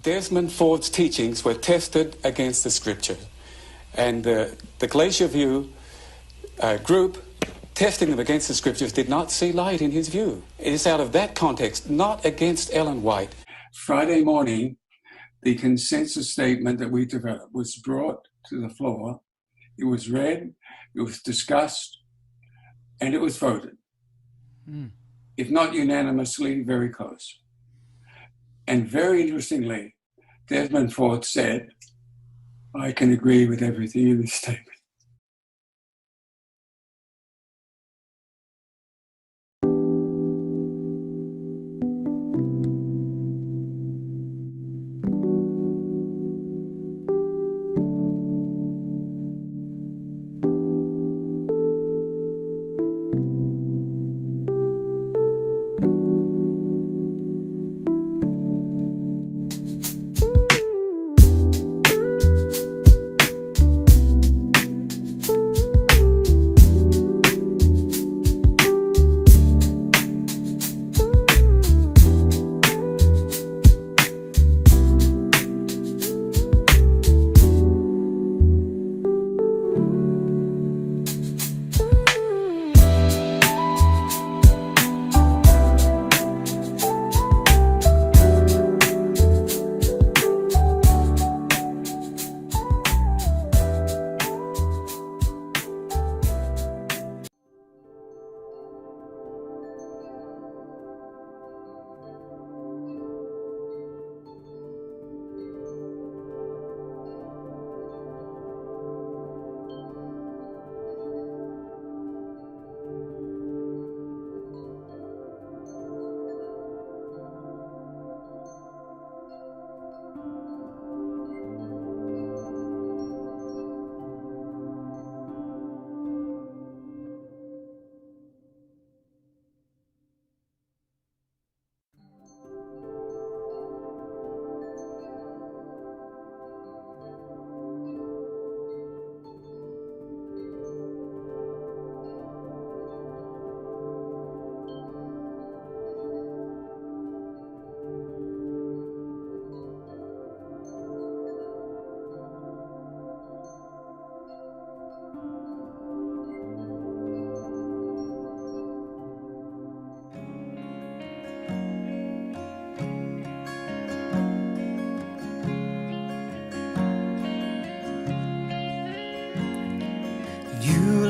Desmond Ford's teachings were tested against the Scripture. And the Glacier View group, testing them against the Scriptures, did not see light in his view. It is out of that context, not against Ellen White. Friday morning, the consensus statement that we developed was brought to the floor. It was read, it was discussed, and it was voted. If not unanimously, very close. And very interestingly, Desmond Ford said, I can agree with everything in this statement.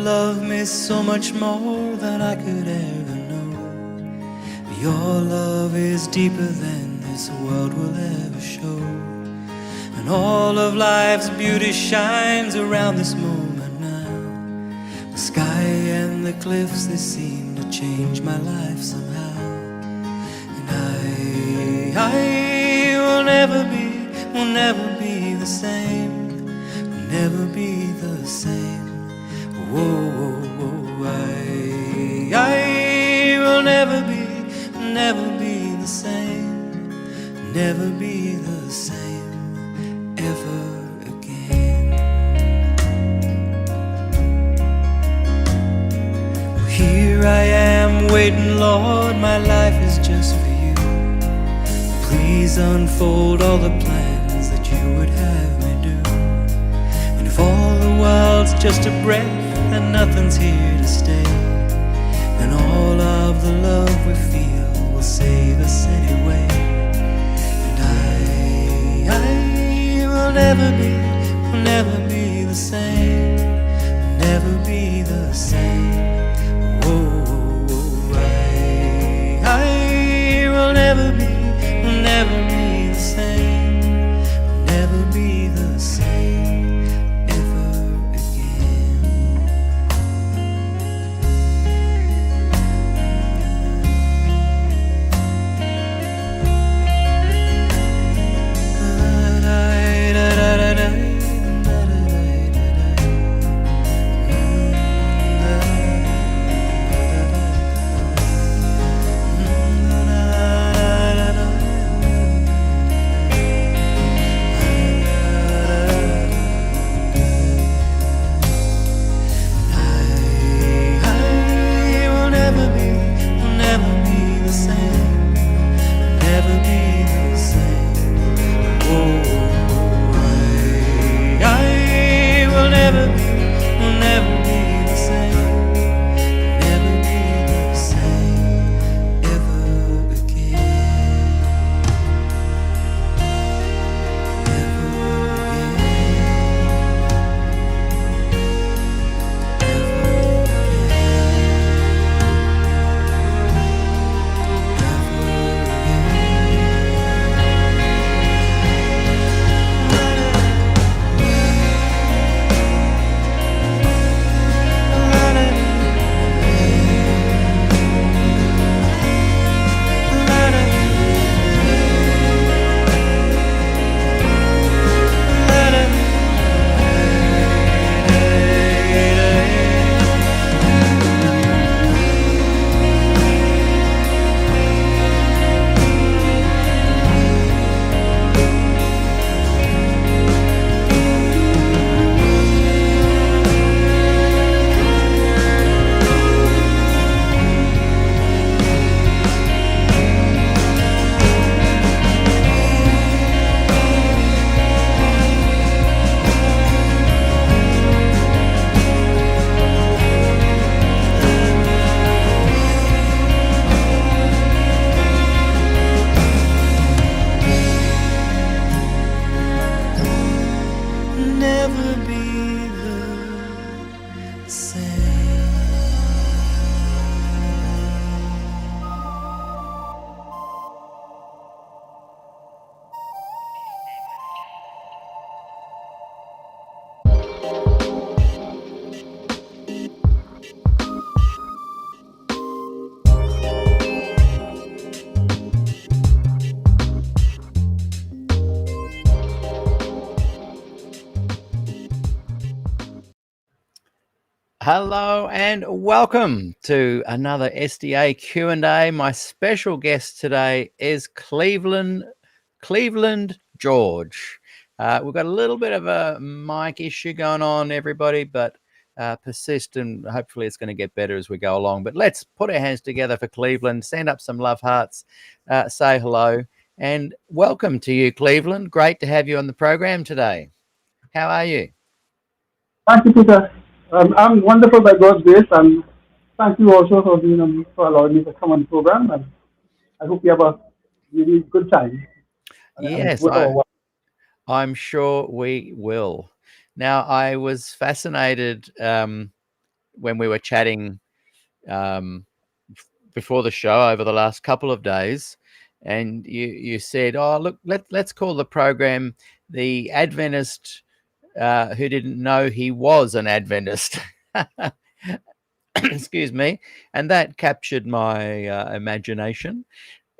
Love me so much more than I could ever know. Your love is deeper than this world will ever show. And all of life's beauty shines around this moment now. The sky and the cliffs, they seem to change my life somehow. And I will never be the same. Will never be the same. Whoa, I will never be the same, never be the same ever again. Well, here I am waiting, Lord, my life is just for you. Please unfold all the plans that you would have me do. And if all the world's just a breath and nothing's here to stay, and all of the love we feel will save us anyway. And I will never be the same, will never be the same. Whoa, I will never be the same, will never be the same ever again. Hello and welcome to another SDA Q&A. My special guest today is Cleveland George. We've got a little bit of a mic issue going on, everybody, but persist and hopefully it's going to get better as we go along. But let's put our hands together for Cleveland, send up some love hearts, say hello, and welcome to you, Cleveland. Great to have you on the program today. How are you? Thank you, Peter. I'm wonderful by God's grace, and thank you also for for allowing me to come on the program. And I hope you have a really good time. Yes, I'm sure we will. Now, I was fascinated when we were chatting before the show over the last couple of days, and you said, "Oh, look, let's call the program the Adventist who didn't know he was an Adventist." Excuse me, and that captured my imagination.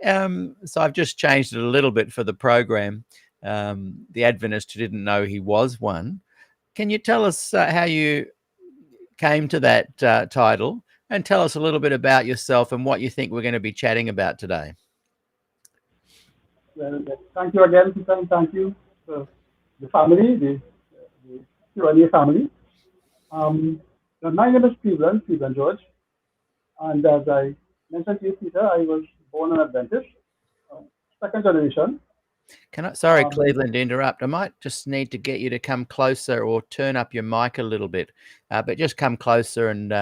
So I've just changed it a little bit for the program. The Adventist who didn't know he was one. Can you tell us how you came to that title, and tell us a little bit about yourself and what you think we're going to be chatting about today? Well, thank you again, Peter, and thank you to the family, the Q&A family. My name is Cleveland George, and as I mentioned to you, Peter, I was born an Adventist, second generation. Sorry, Cleveland, to interrupt. I might just need to get you to come closer or turn up your mic a little bit, but just come closer and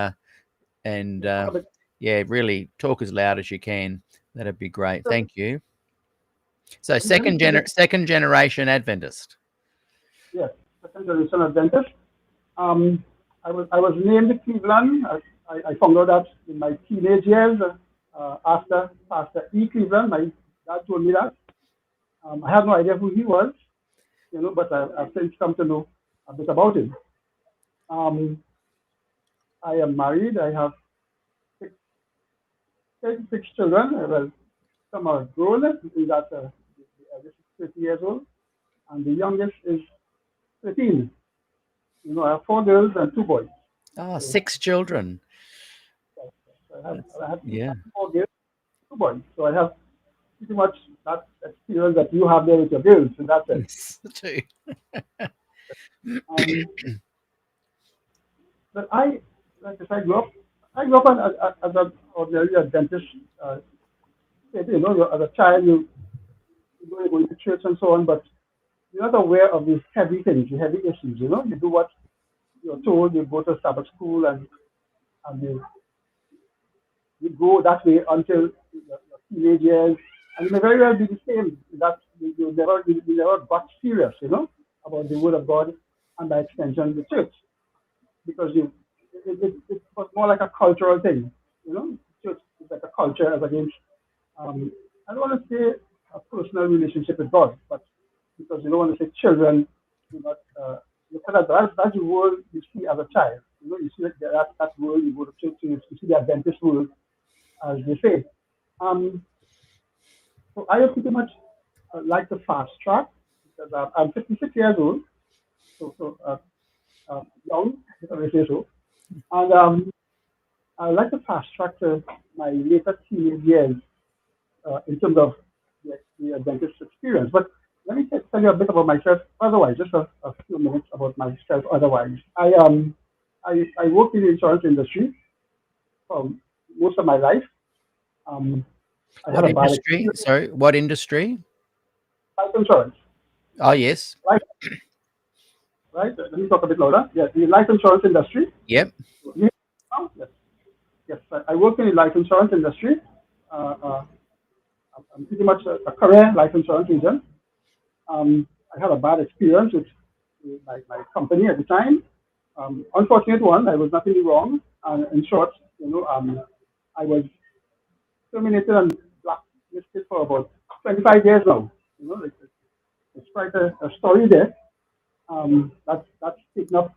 really talk as loud as you can. That'd be great. Thank you. So second generation Adventist. Yes, second generation Adventist. I was named Cleveland. I found out that in my teenage years after Pastor E. Cleveland. My dad told me that. I had no idea who he was, but I've since come to know a bit about him. I am married. I have six children. Well, some are grown. The eldest is 30 years old, and the youngest is 13. I have 4 girls and 2 boys. Oh, so, 6 children. I have 4 girls, 2 boys. So I have pretty much that experience that you have there with your girls in that sense. Too. But I grew up as an ordinary Adventist. As a child, you go to church and so on, but you're not aware of these heavy things, the heavy issues. You do what you're told. You go to Sabbath school and you go that way until your teenage years, and it may very well be the same. That you never got serious, about the Word of God and by extension the church, because it was more like a cultural thing. Church is like a culture as against I don't want to say a personal relationship with God, but because you don't want to say children do not look at that. That's the world you see as a child. You see that world, you go to church, you see the Adventist world, as they say. So I pretty much like to fast track, because I'm 56 years old, so young, if I may say so. And I like to fast track to my later teenage years in terms of the Adventist experience. But let me tell you a bit about myself. Otherwise, just a few minutes about myself. Otherwise, I worked in the insurance industry for most of my life. What industry? Sorry, what industry? Life insurance. Oh, yes. Right. Let me talk a bit louder. Yes, the life insurance industry. Yep. Yes. I work in the life insurance industry. I'm pretty much a career life insurance agent. I had a bad experience with my company at the time. Unfortunate one. I was nothing wrong. And in short, I was terminated and blacklisted for about 25 years now. It's quite a story there. That's taken up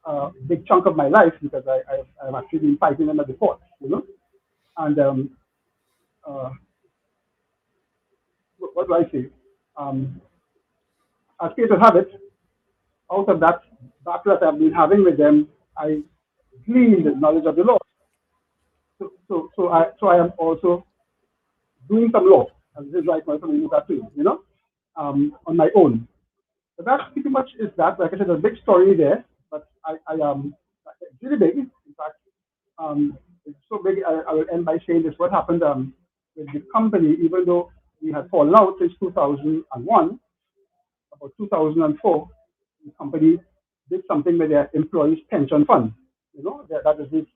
a big chunk of my life, because I've actually been fighting them at the courts, And what do I say? As fate will have it, out of that battle that I've been having with them, I gleaned knowledge of the law. So I am also doing some law, and this is right now something that too, on my own. So that pretty much is that. Like I said, there's a big story there, but I it's really big. In fact, it's so big. I will end by saying this: what happened with the company, even though we had fallen out since 2001, about 2004, the company did something with their employees' pension fund. That is this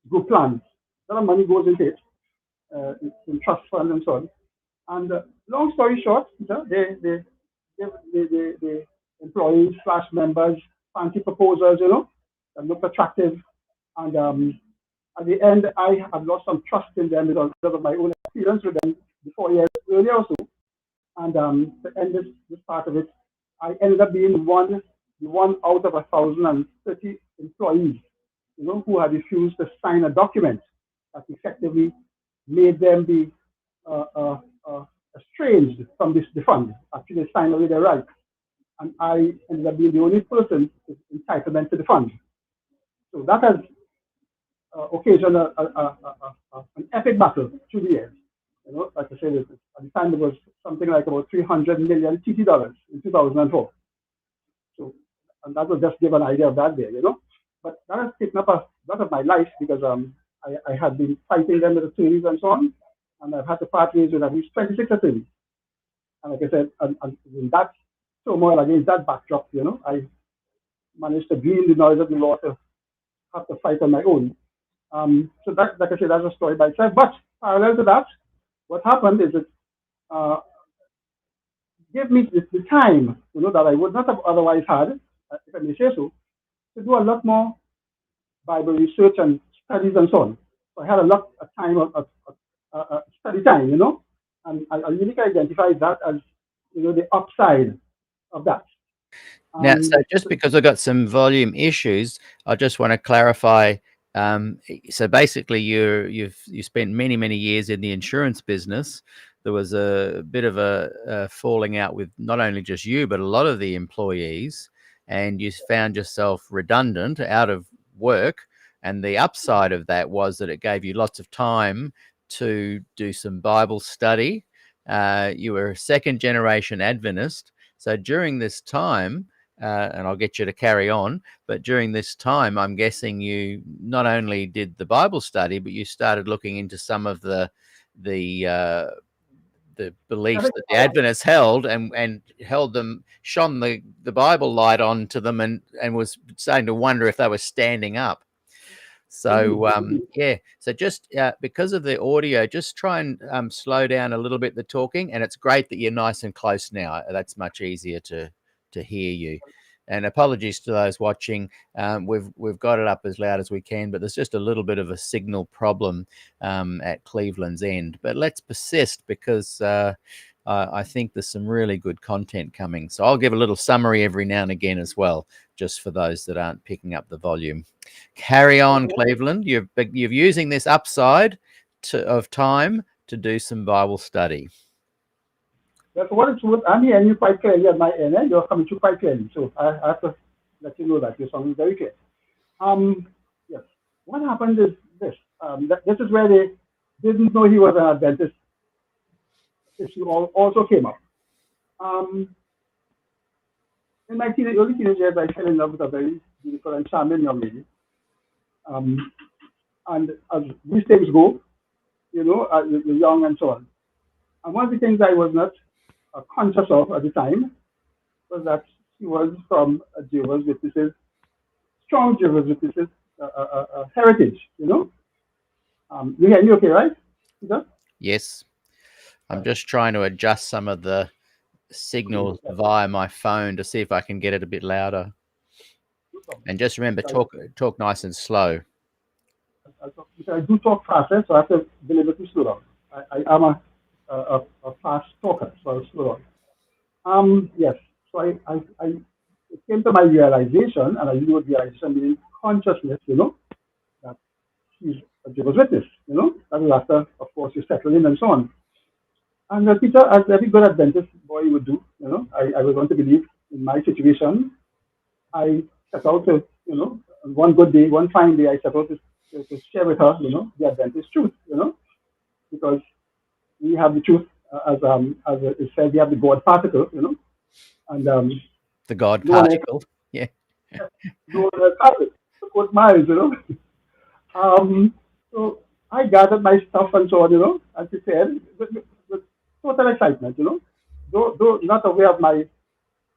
group plan. A lot of money goes into it, in trust fund and so on. And long story short, they give the employees slash members fancy proposals, that looked attractive. And at the end, I have lost some trust in them because of my own experience with them 4 years earlier or so. And to end this part of it, I ended up being the one out of 1,030 employees, who had refused to sign a document that effectively made them be estranged from the fund. Actually, they signed away their rights. And I ended up being the only person with entitlement to the fund. So that has occasioned an epic battle through the years. Like I said, at the time it was something like about 300 million TT dollars in 2004. So, and that will just give an idea of that there, But that has taken up a lot of my life because I had been fighting them with attorneys and so on, and I've had to part ways with at least 26 attorneys. And like I said, and in that turmoil against that backdrop, I managed to glean the knowledge of the law to have to fight on my own. So that, like I said, that's a story by itself. But parallel to that, what happened is it gave me the time, that I would not have otherwise had, if I may say so, to do a lot more Bible research and studies and so on. So I had a lot of time of study time, and I really can identify that as, the upside of that. Now, so just because I've got some volume issues, I just want to clarify. So basically, you spent many years in the insurance business. There was a bit of a falling out with not only just you, but a lot of the employees, and you found yourself redundant, out of work. And the upside of that was that it gave you lots of time to do some Bible study. You were a second generation Adventist. So during this time, and I'll get you to carry on, but during this time, I'm guessing you not only did the Bible study, but you started looking into some of the beliefs that the Adventists held, and held them, shone the Bible light on to them, and was starting to wonder if they were standing up. So yeah, so just because of the audio, just try and slow down a little bit the talking, and it's great that you're nice and close now. That's much easier to hear you. And apologies to those watching. We've got it up as loud as we can, but there's just a little bit of a signal problem at Cleveland's end. But let's persist, because I think there's some really good content coming. So I'll give a little summary every now and again as well, just for those that aren't picking up the volume. Carry on, Cleveland. You're using this upside of time to do some Bible study. That's what it's worth. I'm hearing you quite clearly at my end. You're coming through quite clearly. So I have to let you know that you're sounding very clear. Yes. What happened is this. This is where they didn't know he was an Adventist issue also came up. In my early teenage years, I fell in love with a very beautiful and charming young lady. And as these things go, you're young and so on. And one of the things I was not conscious of at the time was that she was from a Jehovah's Witnesses, strong Jehovah's Witnesses heritage, You hear me okay, right? Yes. I'm just trying to adjust some of the signal via my phone to see if I can get it a bit louder. And just remember, talk nice and slow. I do talk faster, so I have to be able to slow down. I am a fast talker, so I'll slow down. Yes, so it came to my realization, and I use realization meaning consciousness, that she's a Jehovah's Witness, that was after, of course, you settle in and so on. And Peter, as every good Adventist boy would do, I was going to believe in my situation. I set out to, one good day, one fine day, I set out to share with her, the Adventist truth, because we have the truth, as it says, we have the God particle, and The God no one else, particle. Yeah. no one else has it. So quote Miles. So I gathered my stuff and so on, as you said, with total excitement, though not aware of my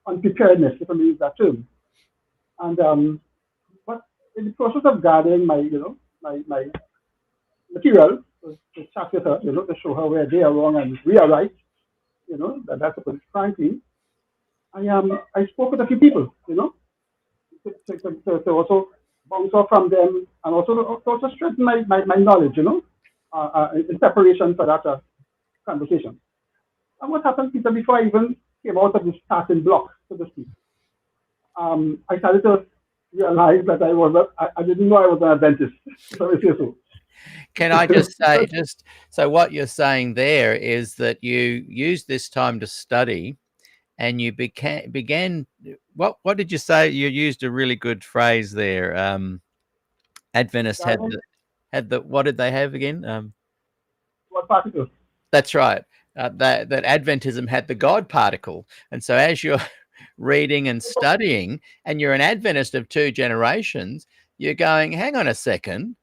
unpreparedness, if I may use that term. And but in the process of gathering my material to chat with her, to show her where they are wrong and we are right, that's to put it frankly. I spoke with a few people, to also bounce off from them and also to also strengthen my knowledge, in preparation for that conversation. And what happened, Peter, before I even came out of the starting block, so to speak, I started to realize that I didn't know I was an Adventist. So I say so. Can I just say, so what you're saying there is that you used this time to study, and you began. What did you say? You used a really good phrase there. Adventists had the what did they have again? What particle? That's right. That Adventism had the God particle, and so as you're reading and studying, and you're an Adventist of two generations, you're going, hang on a second.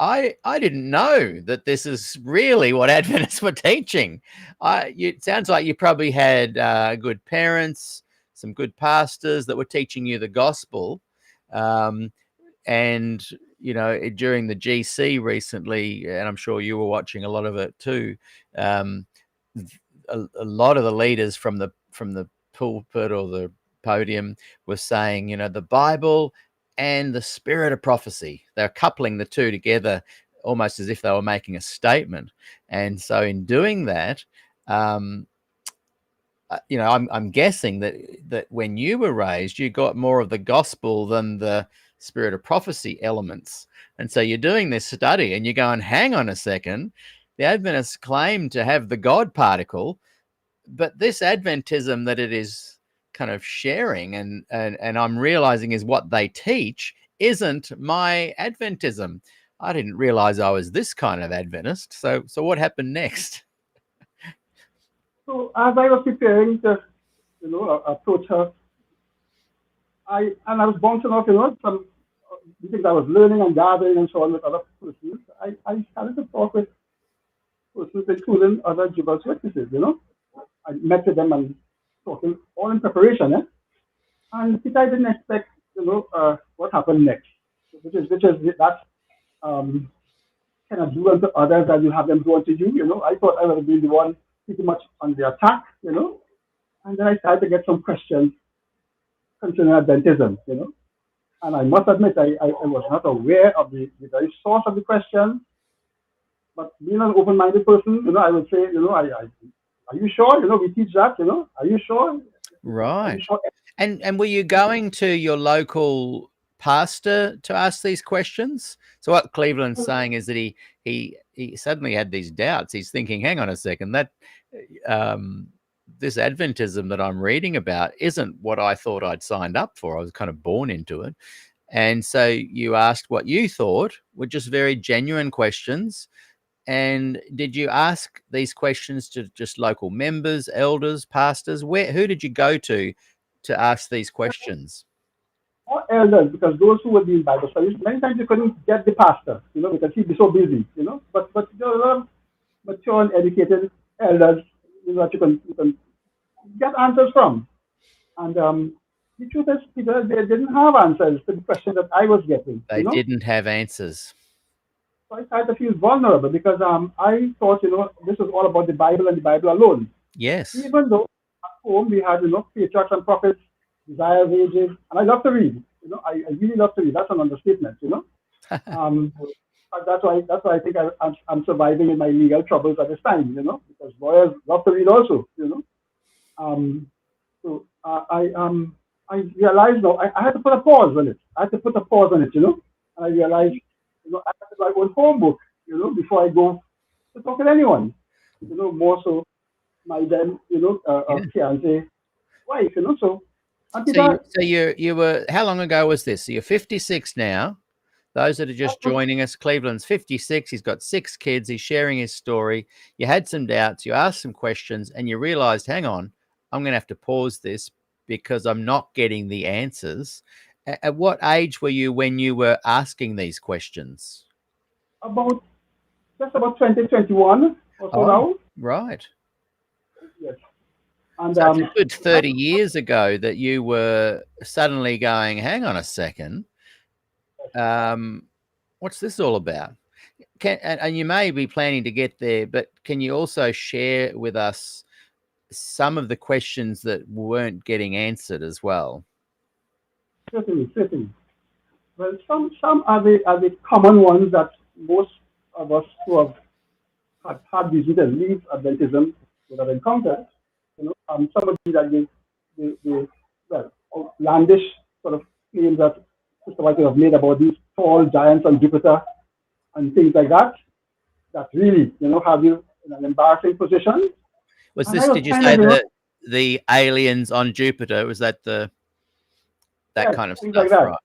I didn't know that this is really what Adventists were teaching. It sounds like you probably had good parents, some good pastors that were teaching you the gospel. And, during the GC recently, and I'm sure you were watching a lot of it too, a lot of the leaders from the pulpit or the podium were saying, the Bible and the spirit of prophecy. They're coupling the two together almost as if they were making a statement. And so in doing that, I'm guessing that when you were raised, you got more of the gospel than the spirit of prophecy elements. And so you're doing this study and you're going, hang on a second, the Adventists claim to have the God particle, but this Adventism that it is kind of sharing and I'm realizing is what they teach isn't my Adventism. I didn't realize I was this kind of Adventist. So what happened next? So as I was preparing to, approach her, I was bouncing off, some things I was learning and gathering and so on with other persons. I started to talk with persons, including other Jehovah's Witnesses, I met with them and talking all in preparation, and I didn't expect, what happened next, which is that kind of do unto others as you have them do unto you. I thought I would be the one pretty much on the attack, and then I started to get some questions concerning Adventism, and I must admit I was not aware of the very source of the question, but being an open-minded person, I would say, are you sure? We teach that, are you sure? Right. You sure? And were you going to your local pastor to ask these questions? So what Cleveland's saying is that he suddenly had these doubts. He's thinking, hang on a second, that this Adventism that I'm reading about isn't what I thought I'd signed up for. I was kind of born into it. And so you asked what you thought were just very genuine questions. And did you ask these questions to just local members, elders, pastors? Who did you go to ask these questions? Or elders, because those who were doing Bible studies, many times you couldn't get the pastor, because he'd be so busy, But there are a lot of mature and educated elders, that you can get answers from. And the truth is, Peter, they didn't have answers to the question that I was getting. They didn't have answers. So I started to feel vulnerable because I thought, this was all about the Bible and the Bible alone. Yes. Even though at home we had, patriarchs and prophets, desires, ages, and I love to read. I really love to read. That's an understatement. That's why I think I'm surviving in my legal troubles at this time. Because lawyers love to read also. So I realized now I had to put a pause on it. And I realized, I have to write my own homework, before I go to talk to anyone. More so my then, fiance wife, So And So Peter, you were, how long ago was this? So you're 56 now. Those that are just joining us, Cleveland's 56. He's got 6 kids. He's sharing his story. You had some doubts. You asked some questions, and you realized, hang on, I'm going to have to pause this because I'm not getting the answers. At what age were you when you were asking these questions? about just about 2021 or so Oh, now. right. Yes. And So it's a good 30 years ago that you were suddenly going, hang on a second. What's this all about? And you may be planning to get there, but can you also share with us some of the questions that weren't getting answered as well? certainly. Well, some are the common ones that most of us who have had visited leave Adventism would have encountered. Some of these are the well, outlandish sort of claims that Sister White have made about these tall giants on Jupiter and things like that, that really, have you in an embarrassing position. Was And I this, was did you kind say of, the aliens on Jupiter? Was that that yes, kind of things like stuff, that. right?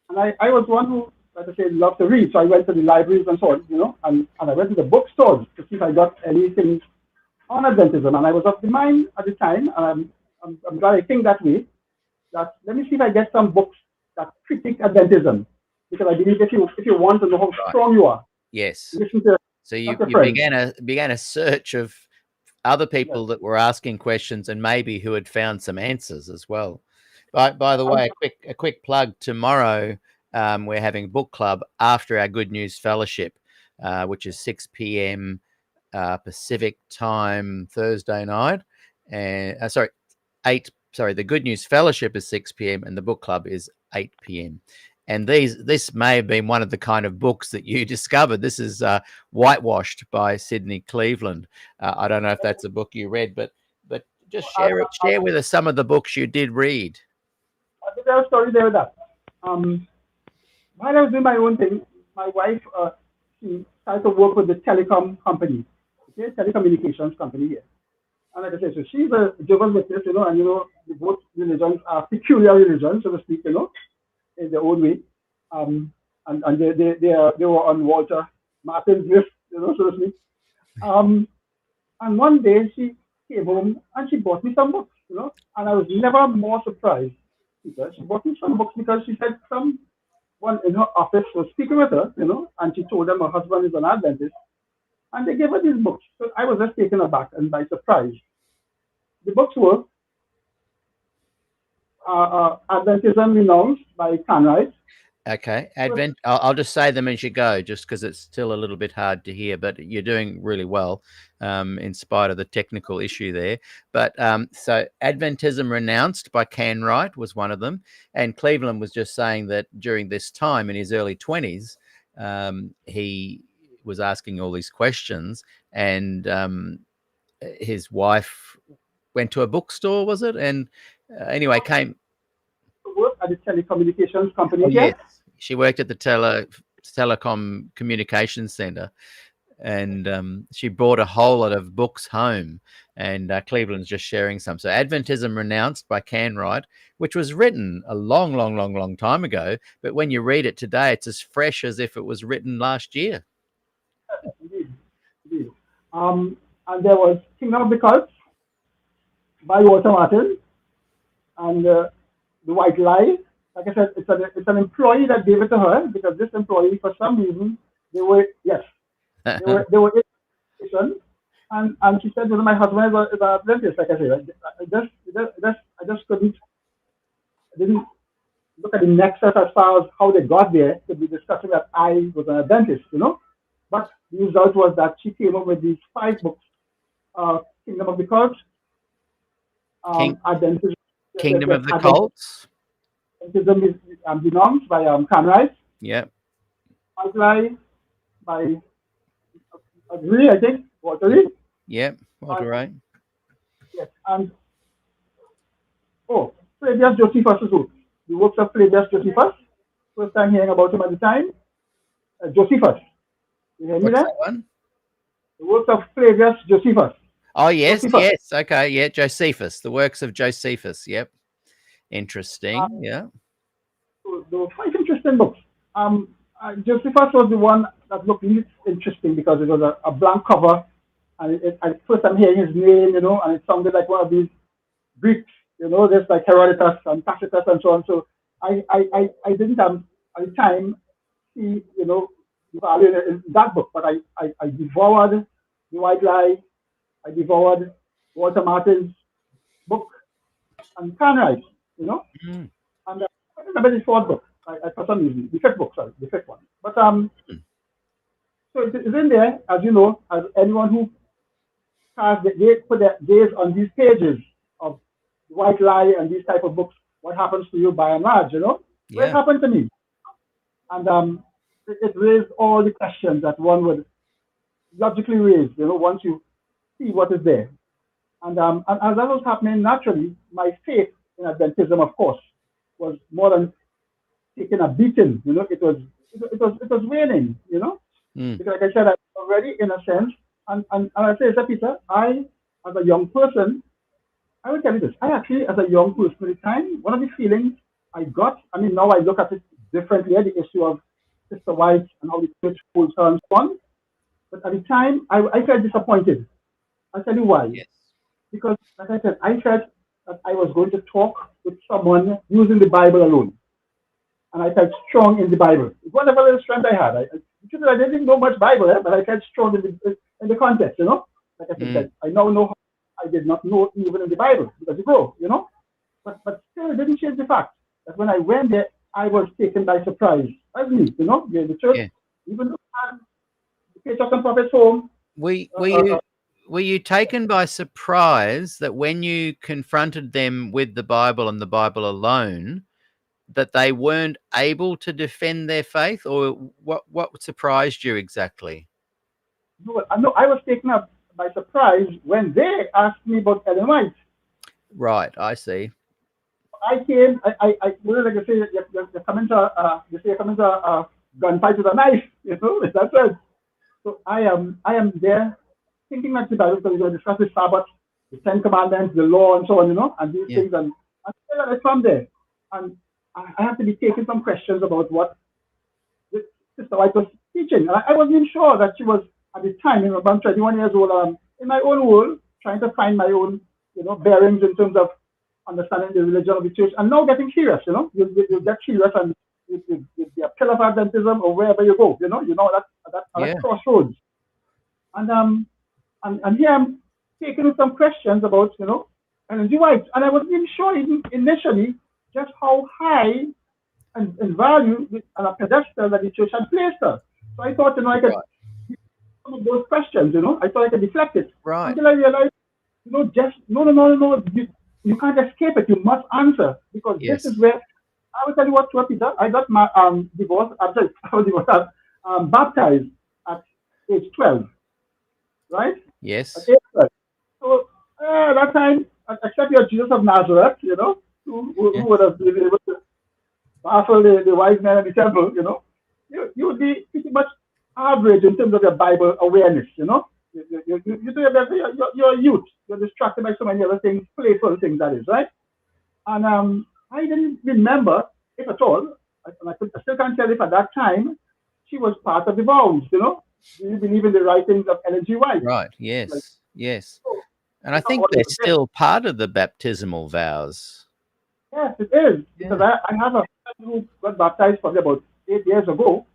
And I was one who, like I said, loved to read. So I went to the libraries and so on, and I went to the bookstores to see if I got anything on Adventism. And I was of the mind at the time, and I'm glad I think that way, that let me see if I get some books that critique Adventism. Because I believe if you want to know how Right. strong you are, Yes. listen to So you friends. began a search of other people Yes. that were asking questions and maybe who had found some answers as well. By the way, a quick plug. Tomorrow, we're having a book club after our Good News Fellowship, which is 6 p.m. Pacific time Thursday night, and the Good News Fellowship is 6 p.m. and the book club is 8 p.m. And this may have been one of the kind of books that you discovered. This is Whitewashed by Sidney Cleveland. I don't know if that's a book you read, but just share with us some of the books you did read. I think there was a story there with that. While I was doing my own thing, my wife, she started to work with the telecom company, okay, telecommunications company here. And like I said, so she's a Jehovah's Witness, and both religions are peculiar religions, so to speak, in their own way. And they were on Walter Martin's list, so to speak. And one day she came home and she bought me some books, and I was never more surprised because she bought me some books because she said someone in her office was speaking with her, and she told them her husband is an Adventist, and they gave her these books. So I was just taken aback and by surprise. The books were Adventism Renounced by Canright. Okay, I'll just say them as you go, just because it's still a little bit hard to hear, but you're doing really well, in spite of the technical issue there. But so Adventism Renounced by Canright was one of them, and Cleveland was just saying that during this time in his early 20s, he was asking all these questions, and his wife went to a bookstore, was it? And anyway, came. Work at the telecommunications company. Oh, yes. She worked at the telecom communications center, and she brought a whole lot of books home, and Cleveland's just sharing some. So Adventism Renounced by Canright, which was written a long time ago, but when you read it today, it's as fresh as if it was written last year. Indeed. And there was Kingdom of the Cults by Walter Martin, and the White Lie. Like I said, it's an employee that gave it to her because this employee, for some reason, they were in and she said, my husband is an Adventist. Like I said, I just didn't look at the nexus as far as how they got there to be discussing that I was an Adventist, But the result was that she came up with these 5 books: Kingdom of the Cults, Adventism, Kingdom of the Cults. Adventism is Denounced by Canright. Yep. White Lie by Reed, I think, Walter Reed. Yep, Walter Reed. Yes, and Flavius Josephus as well. The works of Flavius Josephus. First time hearing about him at the time. Josephus. You hear me there? That one? The works of Flavius Josephus. Oh, yes, Josephus. yes. Okay, yeah, Josephus. The works of Josephus, yep. Interesting. Yeah. So there were 5 interesting books. Just the first was the one that looked least interesting because it was a blank cover, and at first I'm hearing his name, and it sounded like one of these Greeks, just like Herodotus and Tacitus and so on. So I didn't at the time see, the value in that book, but I devoured The White Lie, I devoured Walter Martin's book, and Carnage, Mm. and I remember the fourth book. For some reason, the fifth book, sorry, the fifth one. But so it's in there, as you know, as anyone who put their gaze on these pages of White Lie and these type of books, what happens to you by and large, Well, it Yeah. happened to me, and it raised all the questions that one would logically raise, once you see what is there. And as that was happening naturally, my faith in Adventism, of course, was more than taking a beating. It was waning. Mm. Because like I said, I was already in a sense, and I say, Sir Peter, as a young person, I will tell you this. I actually, as a young person at the time, one of the feelings I got, I mean, now I look at it differently, the issue of Sister White and how the church holds her and so on. But at the time, I felt disappointed. I'll tell you why. Yes. Because, like I said, I felt that I was going to talk with someone using the Bible alone. And I felt strong in the Bible. Whatever little strength I had. I didn't know much Bible, but I felt strong in the context, Like I said, I now know how I did not know even in the Bible, because you grow, But still, it didn't change the fact that when I went there, I was taken by surprise. As me, the church, Yeah. even though I had the Patriarch and Prophets home. Were you taken by surprise that when you confronted them with the Bible and the Bible alone, that they weren't able to defend their faith, or what surprised you exactly? No, I was taken up by surprise when they asked me about Ellen White. Right, I see. I came, like I say, you come into a gunfight with a knife, that's it. So I am there thinking that the Bible, because we're going to discuss the Sabbath, the Ten Commandments, the law, and so on, and these Yeah. things, and I from there, and I have to be taking some questions about what Sister White was teaching. I wasn't even sure that she was, at the time, about 21 years old, in my own world, trying to find my own, bearings in terms of understanding the religion of the church, and now getting curious, you get curious, and you be a pillar of Adventism or wherever you go, that crossroads. And here I'm taking some questions about, Ellen G. White, and I wasn't even sure even initially just how high and value and a pedestal that the church had placed her. So I thought, I could some of those questions, I thought I could deflect it. Right. Until I realized, just no, you can't escape it. You must answer, because Yes. this is where I will tell you what Peter. I got my divorced. I was divorced, baptized at age 12, right? Yes. At age 12. So that time, except your Jesus of Nazareth, who would have been able to baffle the wise men in the temple, you would be pretty much average in terms of your Bible awareness, You're a youth. You're distracted by so many other things, playful things, that is, right? And I didn't remember, if at all, and I still can't tell if at that time she was part of the vows, Do you believe in the writings of Ellen G. White? Right. Yes. Yes. So, And I think they're still part of the baptismal vows. yes, it is. Because I have a friend who got baptized probably about 8 years ago,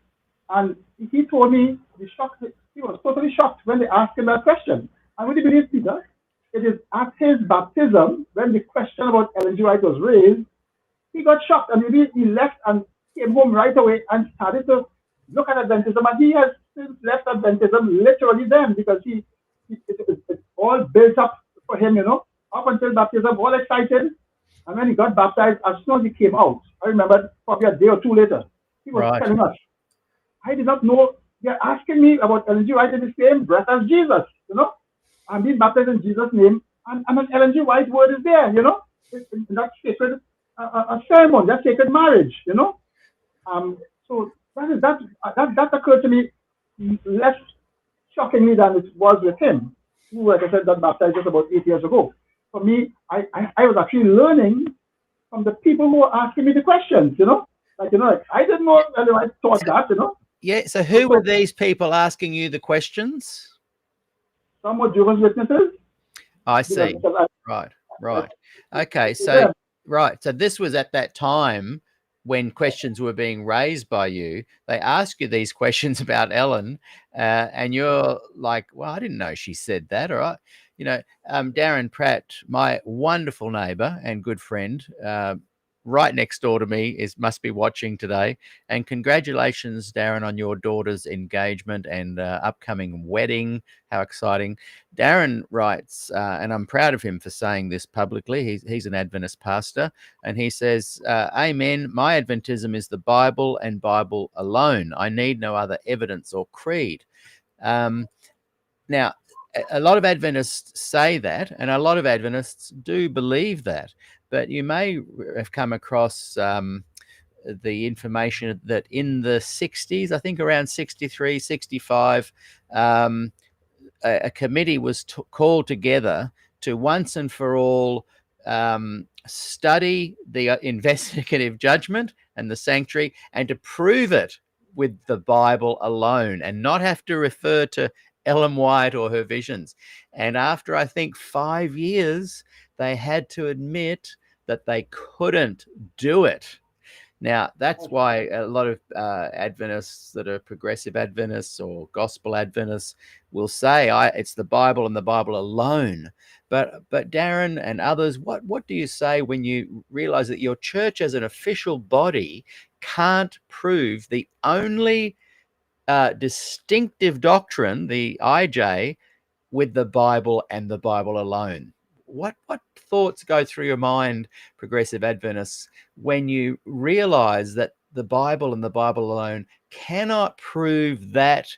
and he told me he was totally shocked when they asked him that question. And would you believe, Peter? It is at his baptism, when the question about Ellen G. White was raised, he got shocked, and maybe he left and came home right away and started to look at Adventism. And he has since left Adventism literally then, because it all built up for him, up until baptism, all excited. And when he got baptized, as soon as he came out, I remember probably a day or two later, he was telling us, I did not know, they're asking me about Ellen G. White in the same breath as Jesus, I'm being baptized in Jesus' name, and an Ellen G. White word is there, in that sacred a ceremony, that sacred marriage, So that occurred to me less shockingly than it was with him, who, like I said, got baptized just about 8 years ago. For me, I was actually learning from the people who are asking me the questions, like I didn't know, I thought that. Yeah. So who were these people asking you the questions? Some were Jehovah's Witnesses. I see. Right. Okay. So, right. So this was at that time when questions were being raised by you. They ask you these questions about Ellen, and you're like, well, I didn't know she said that. All right. Darren Pratt, my wonderful neighbor and good friend, right next door to me, must be watching today. And congratulations, Darren, on your daughter's engagement and upcoming wedding. How exciting. Darren writes, and I'm proud of him for saying this publicly. He's an Adventist pastor, and he says, amen. My Adventism is the Bible and Bible alone. I need no other evidence or creed. Now, a lot of Adventists say that, and a lot of Adventists do believe that, but you may have come across the information that in the 60s, I think around 63, 65, a committee was called together to once and for all study the investigative judgment and the sanctuary, and to prove it with the Bible alone and not have to refer to Ellen White or her visions. And after, I think, 5 years, they had to admit that they couldn't do it. Now, that's why a lot of Adventists that are progressive Adventists or gospel Adventists will say it's the Bible and the Bible alone. But Darren and others, what do you say when you realize that your church as an official body can't prove the only distinctive doctrine, the IJ, with the Bible and the Bible alone? What thoughts go through your mind, progressive Adventists, when you realize that the Bible and the Bible alone cannot prove that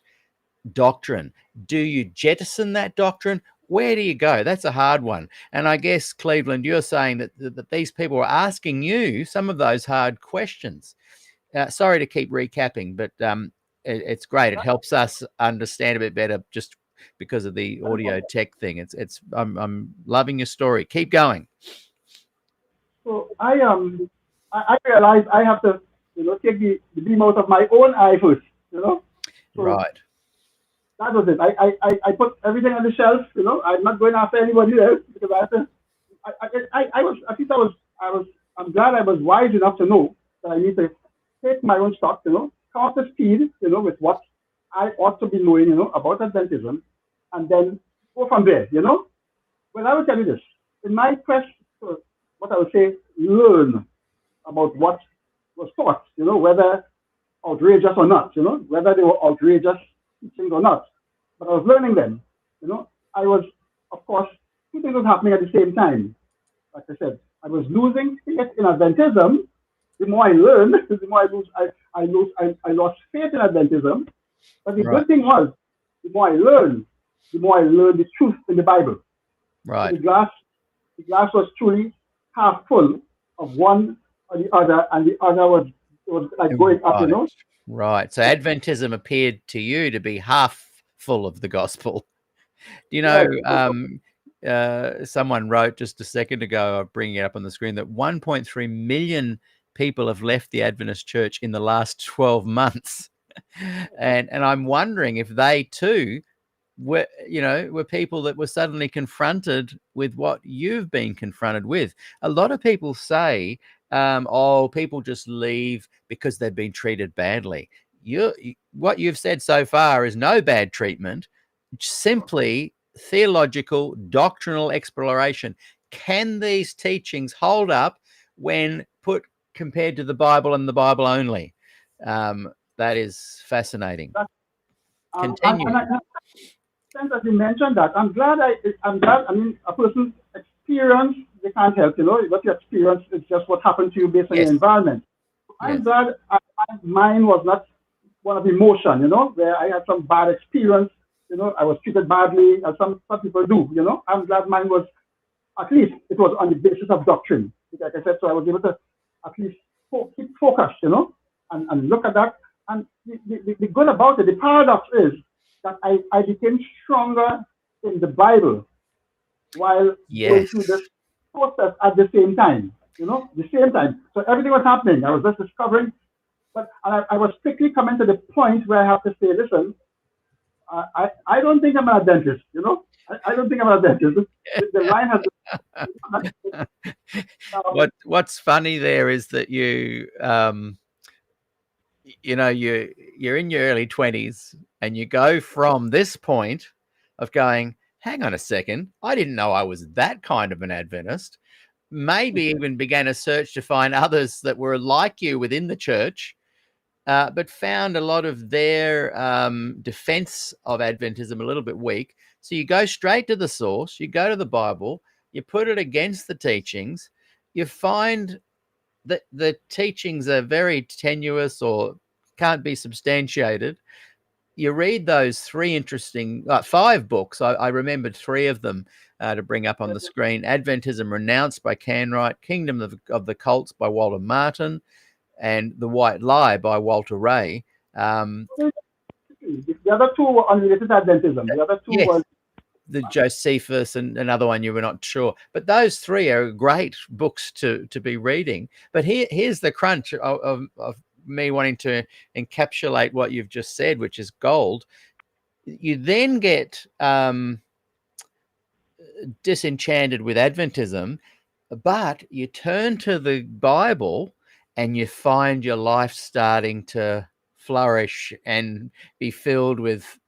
doctrine? Do you jettison that doctrine? Where do you go? That's a hard one. And I guess, Cleveland, you're saying that these people are asking you some of those hard questions. Sorry to keep recapping, but it's great. It helps us understand a bit better just because of the audio tech thing. I'm loving your story. Keep going. So I realized I have to take the beam out of my own eye first. So right. That was it. I put everything on the shelf. I'm not going after anybody else because I'm glad I was wise enough to know that I need to take my own stock. Come up to speed. With what I ought to be knowing. About Adventism, and then go from there. Well, I will tell you this. In my quest for what I would say, learn about what was taught. Whether outrageous or not. Whether they were outrageous teachings or not. But I was learning them. I was, of course, two things was happening at the same time. Like I said, I was losing faith in Adventism. The more I learned, the more I lost faith in Adventism. But the good thing was, the more I learned the truth in the Bible. Right. So the glass was truly half full of one or the other, and the other was like going up. Right. So Adventism appeared to you to be half full of the gospel. Do you know, someone wrote just a second ago, I'll bring it up on the screen, that 1.3 million people have left the Adventist church in the last 12 months. And I'm wondering if they too were people that were suddenly confronted with what you've been confronted with. A lot of people say, people just leave because they've been treated badly. What you've said so far is no bad treatment, simply theological, doctrinal exploration. Can these teachings hold up when compared to the Bible and the Bible only? That is fascinating. Continue. Since you mentioned that, I'm glad. I mean, a person's experience, they can't help. What you experience is just what happened to you based on your environment. I'm glad mine was not one of emotion. Where I had some bad experience. I was treated badly, as some people do. I'm glad mine was, at least it was on the basis of doctrine. Like I said, so I was able to at least keep focused. And look at that. And the good about it, the paradox is that I became stronger in the Bible while going through this process at the same time. the same time. So everything was happening. I was just discovering, but I was quickly coming to the point where I have to say, listen, I don't think I'm an Adventist, I don't think I'm an Adventist. The line has What's funny there is that you're in your early 20s and you go from this point of going, hang on a second, I didn't know I was that kind of an Adventist. Maybe even began a search to find others that were like you within the church, but found a lot of their defense of Adventism a little bit weak. So you go straight to the source, you go to the Bible, you put it against the teachings, you find that the teachings are very tenuous or can't be substantiated. You read those five books. I remembered three of them to bring up on the screen. Adventism Renounced by Canright, Kingdom of the Cults by Walter Martin, and The White Lie by Walter Ray. the other two were unrelated to Adventism. The other two was the Josephus and another one you were not sure. But those three are great books to be reading. But here's the crunch of me wanting to encapsulate what you've just said, which is gold. You then get disenchanted with Adventism, but you turn to the Bible and you find your life starting to flourish and be filled with,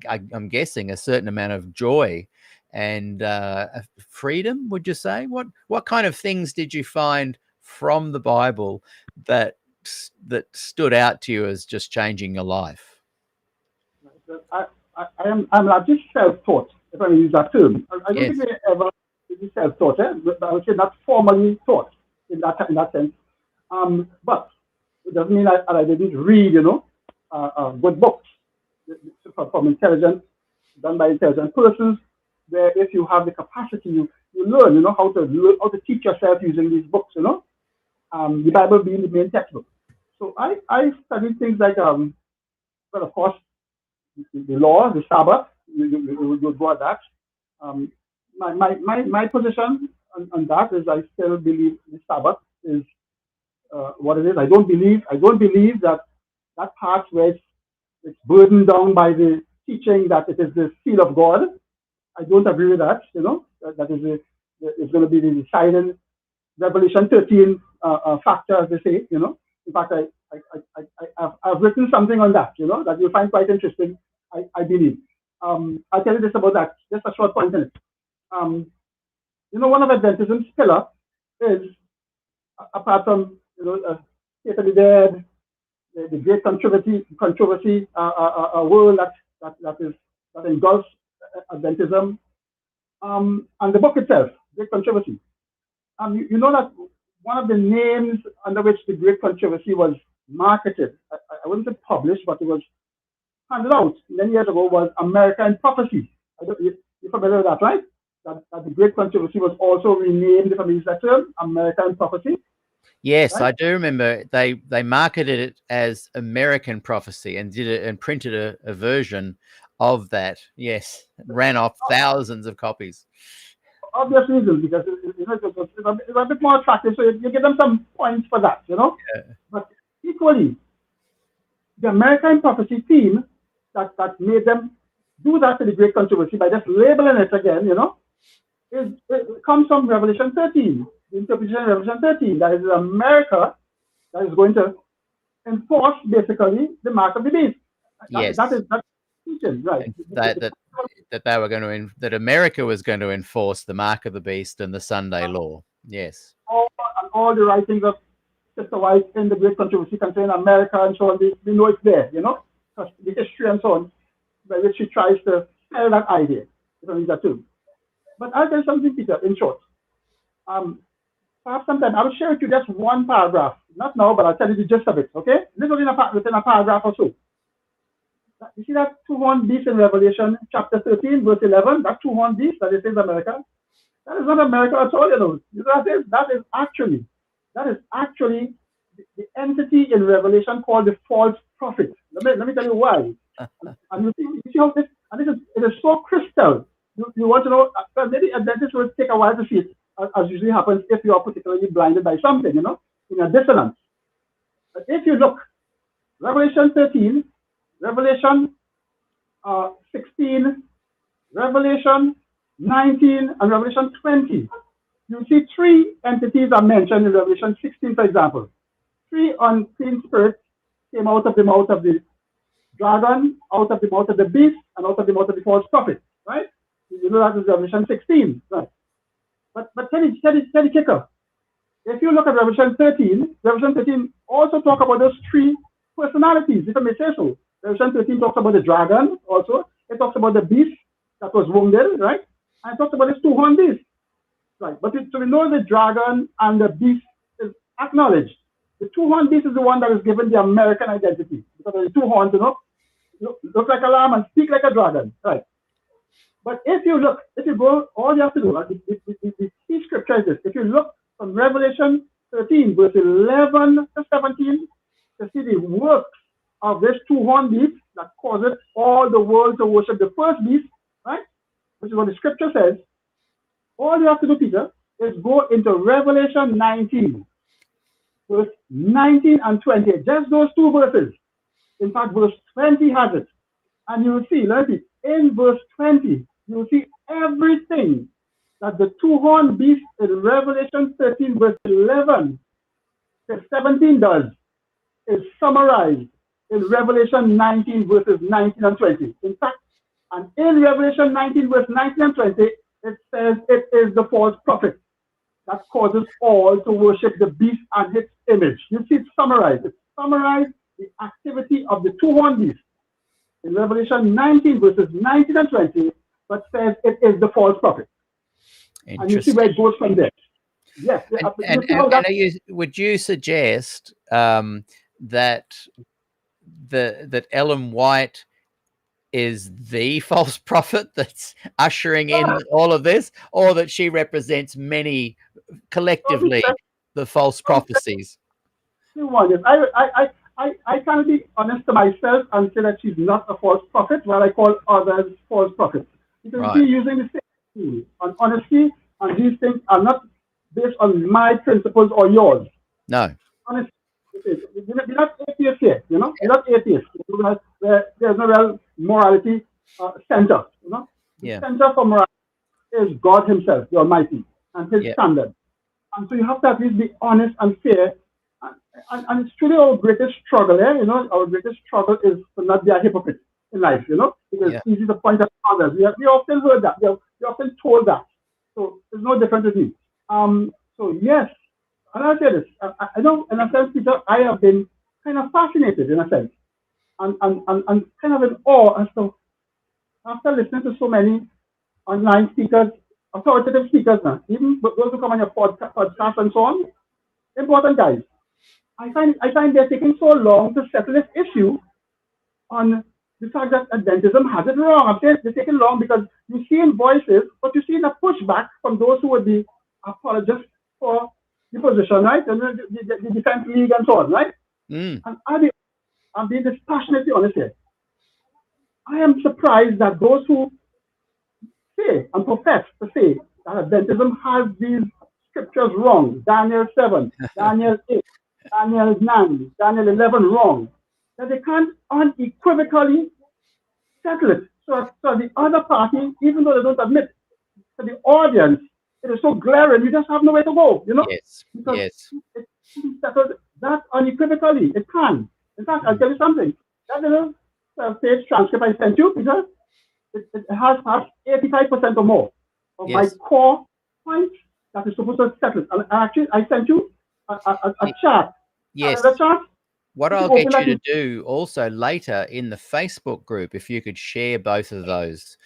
I'm guessing, a certain amount of joy and freedom, would you say? What kind of things did you find from the Bible that stood out to you as just changing your life? I'm largely self-taught, if I may use that term. I don't think we ever really self-taught, but I would say not formally taught in that sense. But it doesn't mean that I didn't read, good books from intelligent, done by intelligent persons, where if you have the capacity, you learn, how to teach yourself using these books, the Bible being the main textbook. So I studied things like, well, of course, the law, the Sabbath, we'll go at that. My position on that is I still believe the Sabbath is what it is. I don't believe that part where it's burdened down by the teaching that it is the seal of God. I don't agree with that. That is it's going to be the deciding Revelation 13 factor, as they say. In fact, I've written something on that. That you'll find quite interesting. I believe. I'll tell you this about that. Just a short point in it. One of Adventism's pillar is, apart from State of the Dead, the great controversy, a world that engulfs Adventism, and the book itself, Great Controversy. You know that one of the names under which the Great Controversy was marketed, I wouldn't say published, but it was handed out many years ago, was American Prophecy. You're familiar with that, right? That the Great Controversy was also renamed, if I may use that term, American Prophecy. Yes, right? I do remember they marketed it as American Prophecy and did it and printed a version of that. Yes, ran off thousands of copies. Obvious reasons, because it's a bit more attractive, so you give them some points for that, Yeah. But equally, the American Prophecy team that made them do that to the Great Controversy by just labeling it again, it comes from Revelation 13, the interpretation of Revelation 13. That is America that is going to enforce basically the mark of the beast. Yes. That's teaching, right? That they were going to that America was going to enforce the mark of the beast and the Sunday law. Yes. All the writings of Sister White in the Great Controversy concerning America and so on, we know it's there, because the history and so on, by which she tries to sell that idea. That too. But I'll tell you something, Peter, in short. Perhaps sometime I'll share with you just one paragraph. Not now, but I'll tell you the gist of it, okay? Literally within a paragraph or so. You see that two-horned beast in Revelation chapter 13, verse 11? That two-horned beast that it says America? That is not America at all, That is actually the entity in Revelation called the false prophet. Let me tell you why. And you see how this, and it is so crystal. You want to know, maybe Adventists will take a while to see it. as usually happens if you are particularly blinded by something, in a dissonance. But if you look, Revelation 13, Revelation 16, Revelation 19, and Revelation 20, you see three entities are mentioned in Revelation 16, for example. Three unclean spirits came out of the mouth of the dragon, out of the mouth of the beast, and out of the mouth of the false prophet, right? You know that is Revelation 16, right? But tell the kicker. If you look at Revelation 13 also talk about those three personalities, if I may say so. Revelation 13 talks about the dragon also. It talks about the beast that was wounded, right? And it talks about this two-horned beast, right? But so we know the dragon and the beast is acknowledged. The two-horned beast is the one that is given the American identity because of the two horns, look like a lamb and speak like a dragon, right? But if you go, all you have to do, the key scripture is this. If you look from Revelation 13, verse 11 to 17, to see the works of this two-horned beast that causes all the world to worship the first beast, right? Which is what the scripture says. All you have to do, Peter, is go into Revelation 19, verse 19 and 20. Just those two verses. In fact, verse 20 has it. And you will see, in verse 20, you will see everything that the two-horned beast in Revelation 13, verse 11 to 17 does is summarized in Revelation 19, verses 19 and 20. In fact, and in Revelation 19, verse 19 and 20, it says it is the false prophet that causes all to worship the beast and its image. You see, it's summarized. It's summarized the activity of the two-horned beast in Revelation 19, verses 19 and 20, but says it is the false prophet. And you see where it goes from there. Yes. Would you suggest that Ellen White is the false prophet that's ushering in all of this, or that she represents many collectively the false prophecies? I can't be honest to myself and say that she's not a false prophet, while I call others false prophets. Because she's using the same tool on honesty, and these things are not based on my principles or yours. No. Honestly, you're not atheists here, You're not atheists. There's no real morality center, The center for morality is God himself, the Almighty, and his standard. And so you have to at least be honest and fair. And it's truly our greatest struggle, Our greatest struggle is to not be a hypocrite in life, Because it's easy to point at others. We often heard that. We often told that. So it's no different with me. So yes, and I'll say this. I know, in a sense, Peter, I have been kind of fascinated, in a sense, and kind of in awe as to, after listening to so many online speakers, authoritative speakers now, even those who come on your podcast and so on, important guys. I find they're taking so long to settle this issue on the fact that Adventism has it wrong. I'm saying they're taking long because you see in voices, but you see in a pushback from those who would be apologists for the position, right? And the defense league and so on, right? And I'm being dispassionately honest here. I am surprised that those who say and profess to say that Adventism has these scriptures wrong, Daniel 7, Daniel 8, Daniel 9, Daniel 11 wrong, that they can't unequivocally settle it. So the other party, even though they don't admit to the audience, it is so glaring, you just have nowhere to go, Yes, because yes. It settles that unequivocally. It can. In fact, I'll tell you something. That little page transcript I sent you, because it has perhaps 85% or more of my core points that is supposed to settle. And actually, I sent you a chart. Yes. Chart. What I'll get you to do also later in the Facebook group, if you could share both of those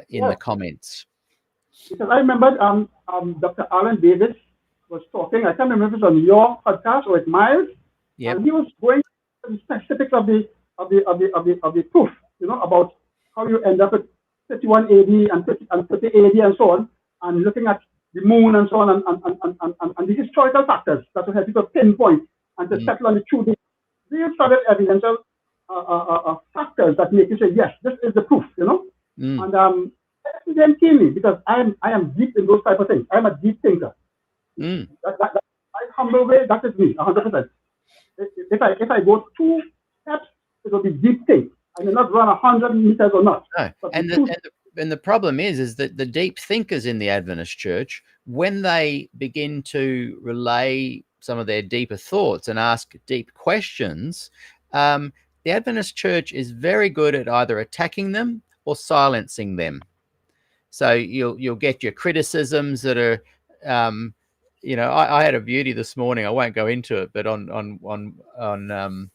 in the comments. Because I remember Dr. Alan Davis was talking. I can't remember if it was on your podcast or at Miles. Yeah. And he was going to the specifics of the proof, about how you end up at 31 AD and 30 AD and so on, and looking at the moon and so on, and the historical factors that will help you to pinpoint and to settle on the true date. Real solid evidential factors that make you say, yes, this is the proof, And them keenly because I am deep in those type of things. I'm a deep thinker. That my humble way, that is me, 100%. If I go 2 steps, it will be deep think. I may not run 100 meters or not. No. But And the problem is that the deep thinkers in the Adventist church, when they begin to relay some of their deeper thoughts and ask deep questions, the Adventist church is very good at either attacking them or silencing them. So you'll get your criticisms that are, I had a beauty this morning. I won't go into it, but on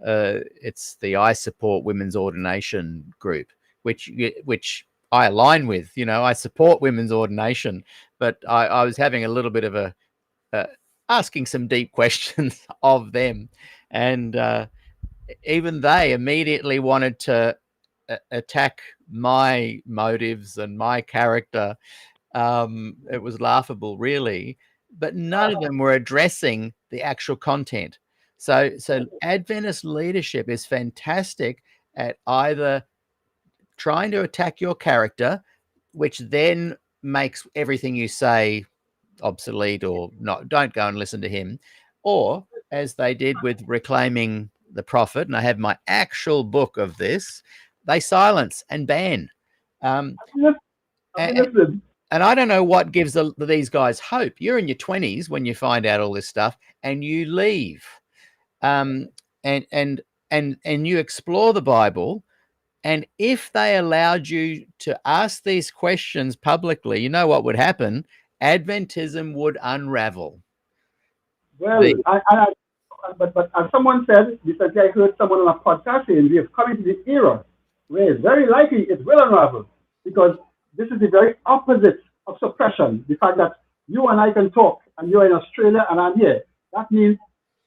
it's the I Support Women's Ordination group, which I align with. I support women's ordination, but I was having a little bit of a asking some deep questions of them, and even they immediately wanted to attack my motives and my character. It was laughable, really, but none of them were addressing the actual content. So Adventist leadership is fantastic at either trying to attack your character, which then makes everything you say obsolete or not. Don't go and listen to him. Or as they did with Reclaiming the Prophet, and I have my actual book of this, they silence and ban. And I don't know what gives these guys hope. You're in your 20s when you find out all this stuff and you leave. And you explore the Bible, and if they allowed you to ask these questions publicly, you know what would happen? Adventism would unravel. Well, but as someone said, recently I heard someone on a podcast saying we have come into the era where it's very likely it will unravel, because this is the very opposite of suppression. The fact that you and I can talk, and you're in Australia and I'm here, that means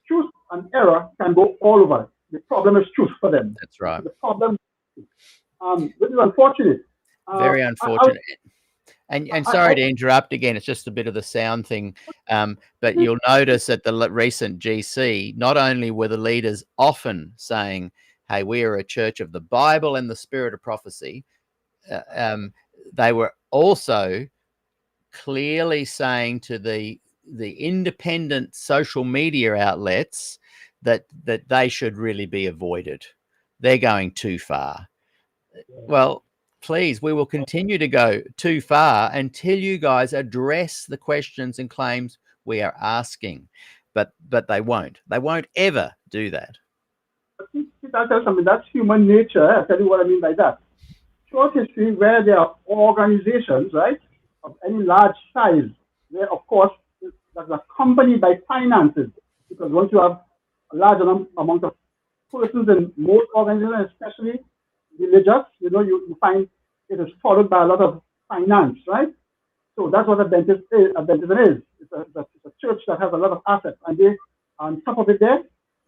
truth and error can go all over. The problem is truth for them. That's right. The problem, which is unfortunate. Very unfortunate. And sorry to interrupt again. It's just a bit of the sound thing. But you'll notice at the recent GC, not only were the leaders often saying, hey, we are a church of the Bible and the spirit of prophecy, they were also clearly saying to the independent social media outlets that they should really be avoided. They're going too far. Well, please, we will continue to go too far until you guys address the questions and claims we are asking. But they won't. They won't ever do that. I'll tell you something. That's human nature. I'll tell you what I mean by that. Short history, where there are organizations, right, of any large size, where, of course, that's accompanied by finances. Because once you have a large amount of persons in most organizations, especially religious, you find it is followed by a lot of finance, right? So that's what Adventism is. It's a church that has a lot of assets, and they on top of it there.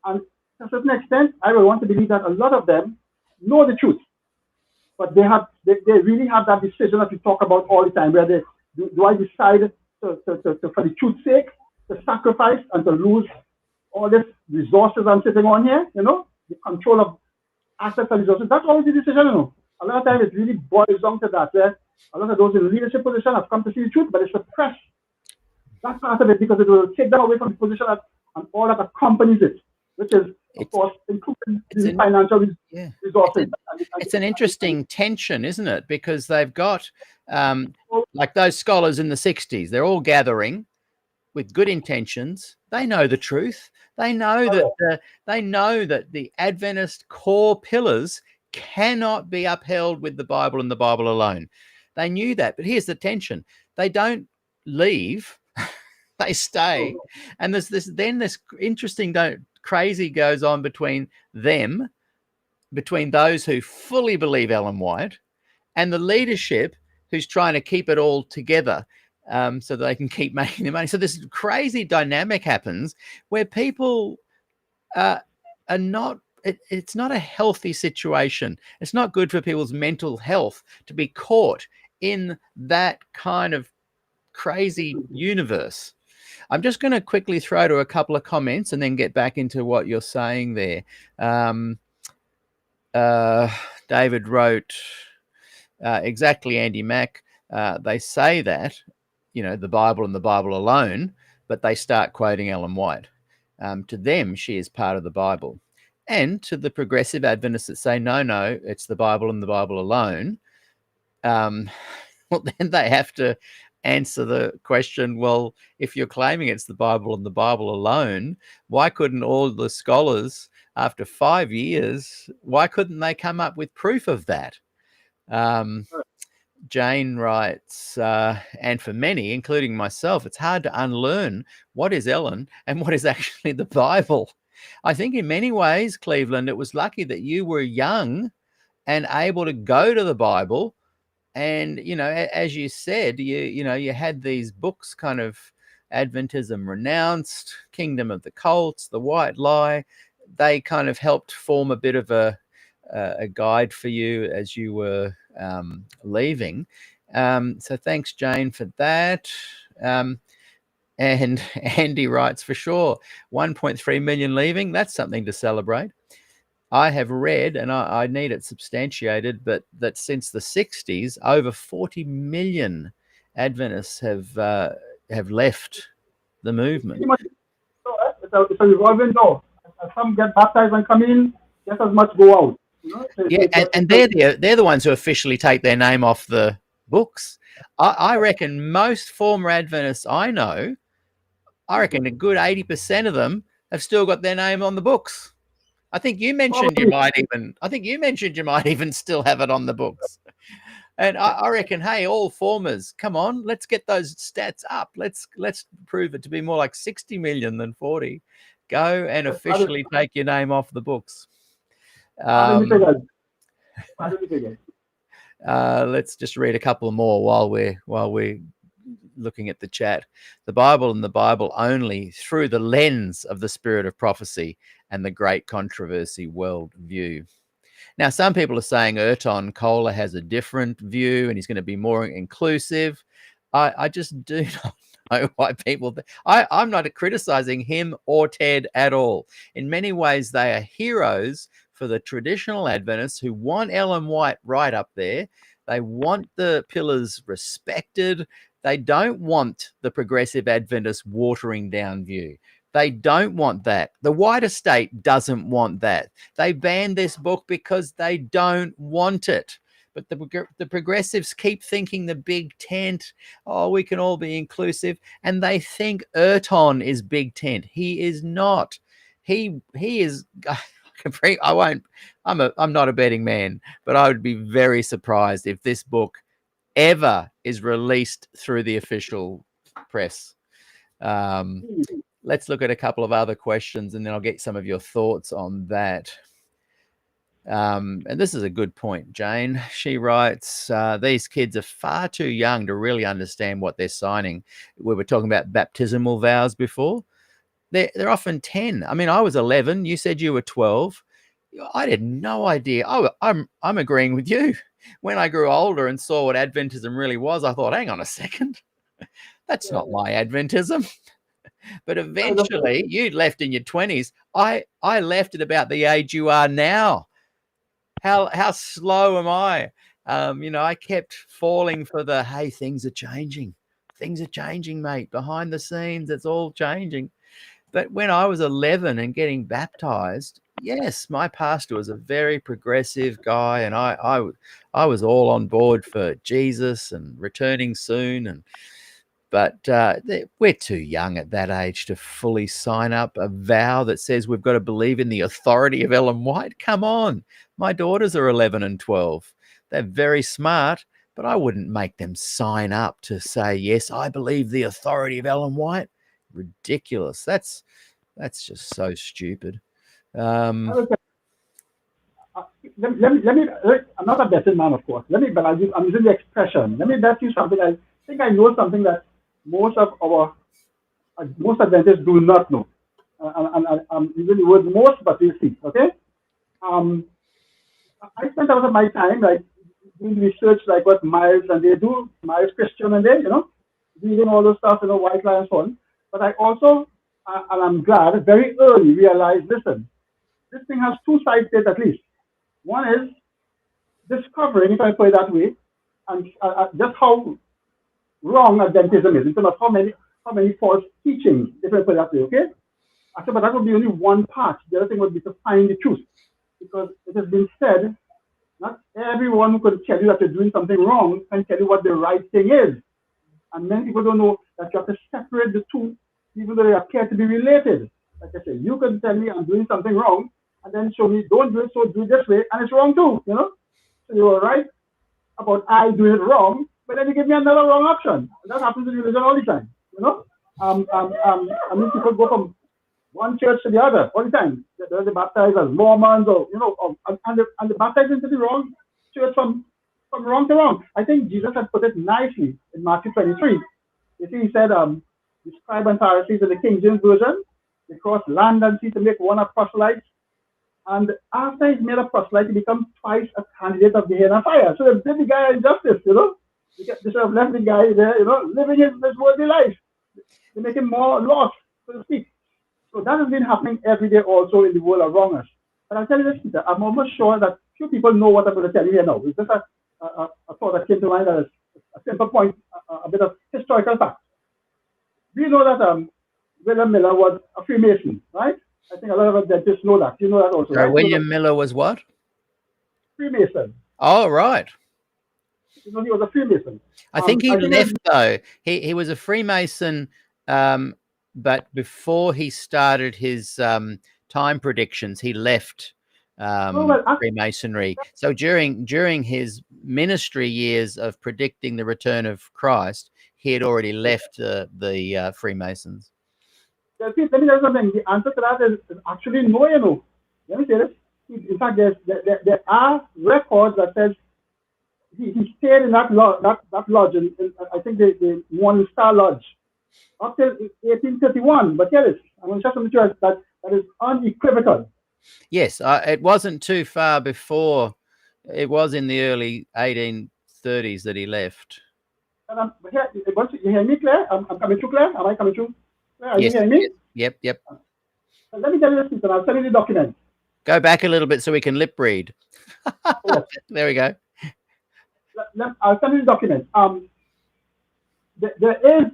And to a certain extent, I will want to believe that a lot of them know the truth, but they really have that decision that we talk about all the time, where they do I decide to for the truth's sake, to sacrifice and to lose all these resources I'm sitting on here, the control of assets and resources. That's always the decision, A lot of times it really boils down to that, where a lot of those in leadership position have come to see the truth, but they suppress that part of it because it will take them away from the position and all that accompanies it, which is, of course, including the financial resources. It's an interesting tension, isn't it? Because they've got, like those scholars in the 60s, they're all gathering with good intentions. They know the truth. They know that the Adventist core pillars cannot be upheld with the Bible and the Bible alone. They knew that, but here's the tension. They don't leave. They stay. And there's this interesting crazy goes on between those who fully believe Ellen White and the leadership who's trying to keep it all together so they can keep making their money. So this crazy dynamic happens where people are not, it's not a healthy situation. It's not good for people's mental health to be caught in that kind of crazy universe. I'm just going to quickly throw to a couple of comments and then get back into what you're saying there. David wrote, Exactly, Andy Mack. They say that, the Bible and the Bible alone, but they start quoting Ellen White. To them, she is part of the Bible. And to the progressive Adventists that say, no, it's the Bible and the Bible alone, well, then they have to answer the question, well, if you're claiming it's the Bible and the Bible alone, why couldn't all the scholars, after 5 years, why couldn't they come up with proof of that? Jane writes, and for many, including myself, it's hard to unlearn what is Ellen and what is actually the Bible. I think in many ways, Cleveland, it was lucky that you were young and able to go to the Bible. And, as you said, you had these books, kind of Adventism Renounced, Kingdom of the Cults, The White Lie. They kind of helped form a bit of a guide for you as you were leaving. So thanks, Jane, for that. And Andy writes, for sure, 1.3 million leaving. That's something to celebrate. I have read, and I need it substantiated, but that since the 60s, over 40 million Adventists have left the movement. It's a revolving door. Some get baptized and come in, just as much go out. And they're the ones who officially take their name off the books. I reckon most former Adventists I know, I reckon a good 80% of them have still got their name on the books. I think you mentioned you might even still have it on the books. And I reckon, hey, all formers, come on, let's get those stats up. Let's prove it to be more like 60 million than 40. Go and officially take your name off the books. Let's just read a couple more while we're looking at the chat. The Bible and the Bible only through the lens of the spirit of prophecy and the great controversy worldview. Now, some people are saying Ayrton Kohler has a different view and he's going to be more inclusive. I just do not know why people... I'm not criticizing him or Ted at all. In many ways, they are heroes for the traditional Adventists who want Ellen White right up there. They want the pillars respected. They don't want the progressive Adventist watering down view. They don't want that. The White Estate doesn't want that. They banned this book because they don't want it. But the progressives keep thinking the big tent, we can all be inclusive. And they think Ayrton is big tent. He is not. He is... I'm not a betting man, but I would be very surprised if this book ever is released through the official press. Let's look at a couple of other questions and then I'll get some of your thoughts on that. And this is a good point, Jane. She writes, these kids are far too young to really understand what they're signing. We were talking about baptismal vows before. They're often 10. I mean, I was 11. You said you were 12. I had no idea. I'm agreeing with you. When I grew older and saw what Adventism really was, I thought, hang on a second. That's not my Adventism. But eventually, you left in your 20s. I left at about the age you are now. How slow am I? I kept falling for the, hey, things are changing. Things are changing, mate. Behind the scenes, it's all changing. But when I was 11 and getting baptized, yes, my pastor was a very progressive guy, and I was all on board for Jesus and returning soon. But we're too young at that age to fully sign up a vow that says we've got to believe in the authority of Ellen White. Come on. My daughters are 11 and 12. They're very smart, but I wouldn't make them sign up to say, yes, I believe the authority of Ellen White. Ridiculous. That's just so stupid. Let me, I'm not a betting man, of course. I'm using the expression. Let me bet you something. I think I know something that most Adventists do not know. I'm using the word most, but we'll see. Okay. I spent a lot of my time doing research like what Miles and they do, Miles Christian and they, reading all those stuff, White Lie and so on. But I also, and I'm glad, very early realized, listen, this thing has two sides to it at least. One is discovering, if I put it that way, and just how wrong Adventism is in terms of how many false teachings, if I put it that way, okay? I said, but that would be only one part. The other thing would be to find the truth. Because it has been said, not everyone who could tell you that you're doing something wrong can tell you what the right thing is. And many people don't know that you have to separate the two, even though they appear to be related. Like I said, you can tell me I'm doing something wrong, and then show me, don't do it, so do it this way, and it's wrong too, you know? So you're right about I doing it wrong, but then you give me another wrong option. That happens in religion all the time, you know? I mean, people go from one church to the other all the time. They're baptized as Mormons, or you know, and they baptized into the wrong church from wrong to wrong. I think Jesus has put it nicely in Matthew 23. You see, he said, the scribes and Pharisees in the King James version, they crossed land and sea to make one a proselyte. And after he's made a proselyte, he becomes twice a candidate of the hell and fire. So they did the guy injustice, you know. They should have left the guy there, you know, living his worldly life. They make him more lost, so to speak. So that has been happening every day also in the world around us. But I'll tell you this, Peter, I'm almost sure that few people know what I'm going to tell you here now. It's just a thought that came to mind, that is a simple point, a bit of historical fact. We know that William Miller was a Freemason, right? I think a lot of Adventists know that. You know that also, right? William Miller was what? Freemason. Oh, right. You know, he was a Freemason. I think he left, though. He was a Freemason, but before he started his time predictions, he left Freemasonry. So during his ministry years of predicting the return of Christ, he had already left the Freemasons. Let me tell you something. The answer to that is actually no, you know. Let me say this. In fact, there are records that says he stayed in that lodge, in I think the Morning Star Lodge, up till 1831. But here it is. I'm going to show something to you that is unequivocal. Yes, it wasn't too far before. It was in the early 1830s that he left. And you hear me, Claire? I'm coming through, Claire? Am I coming through? Claire, are you hearing me? Yep. Let me tell you this, Peter. I'll send you the document. Go back a little bit so we can lip read. Yes. There we go. I'll send you the document. There is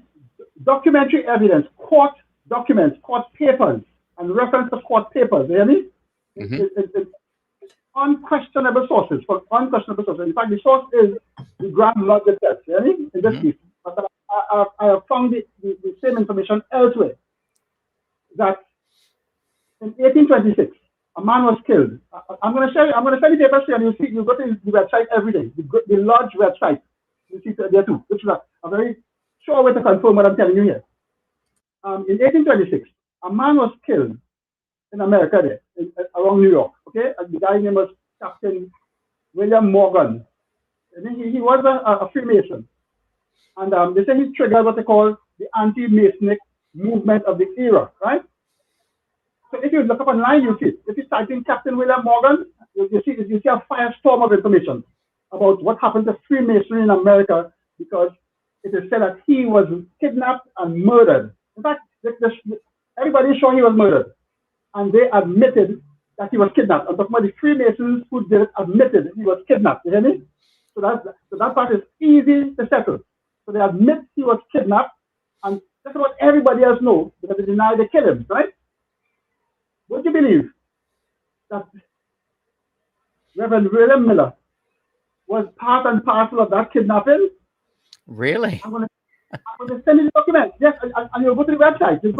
documentary evidence, court documents, court papers, and reference to court papers. You hear me? It's unquestionable sources. For unquestionable sources. In fact, the source is the Grand Lodge itself. You hear me? In this case. But I have found the same information elsewhere. That in 1826, a man was killed. I'm going to send you papers here, and you go to the website every day, the Lodge website. You see there too, which is a very sure way to confirm what I'm telling you here. In 1826, a man was killed in America there, around New York. Okay, and the guy's name was Captain William Morgan. And he was a Freemason, and they say he triggered what they call the anti-Masonic movement of the era, right? So if you look up online, you see it. If you type in Captain William Morgan, you see a firestorm of information about what happened to Freemasonry in America, because it is said that he was kidnapped and murdered. In fact, everybody is sure he was murdered, and they admitted that he was kidnapped. I'm talking about the Freemasons who did it, admitted he was kidnapped. You hear me? So that part is easy to settle. So they admit he was kidnapped, and that's what everybody else knows, because they deny they killed him, right? Would you believe that Reverend William Miller was part and parcel of that kidnapping? Really? I'm going to send you the document. Yes, and you'll go to the website. You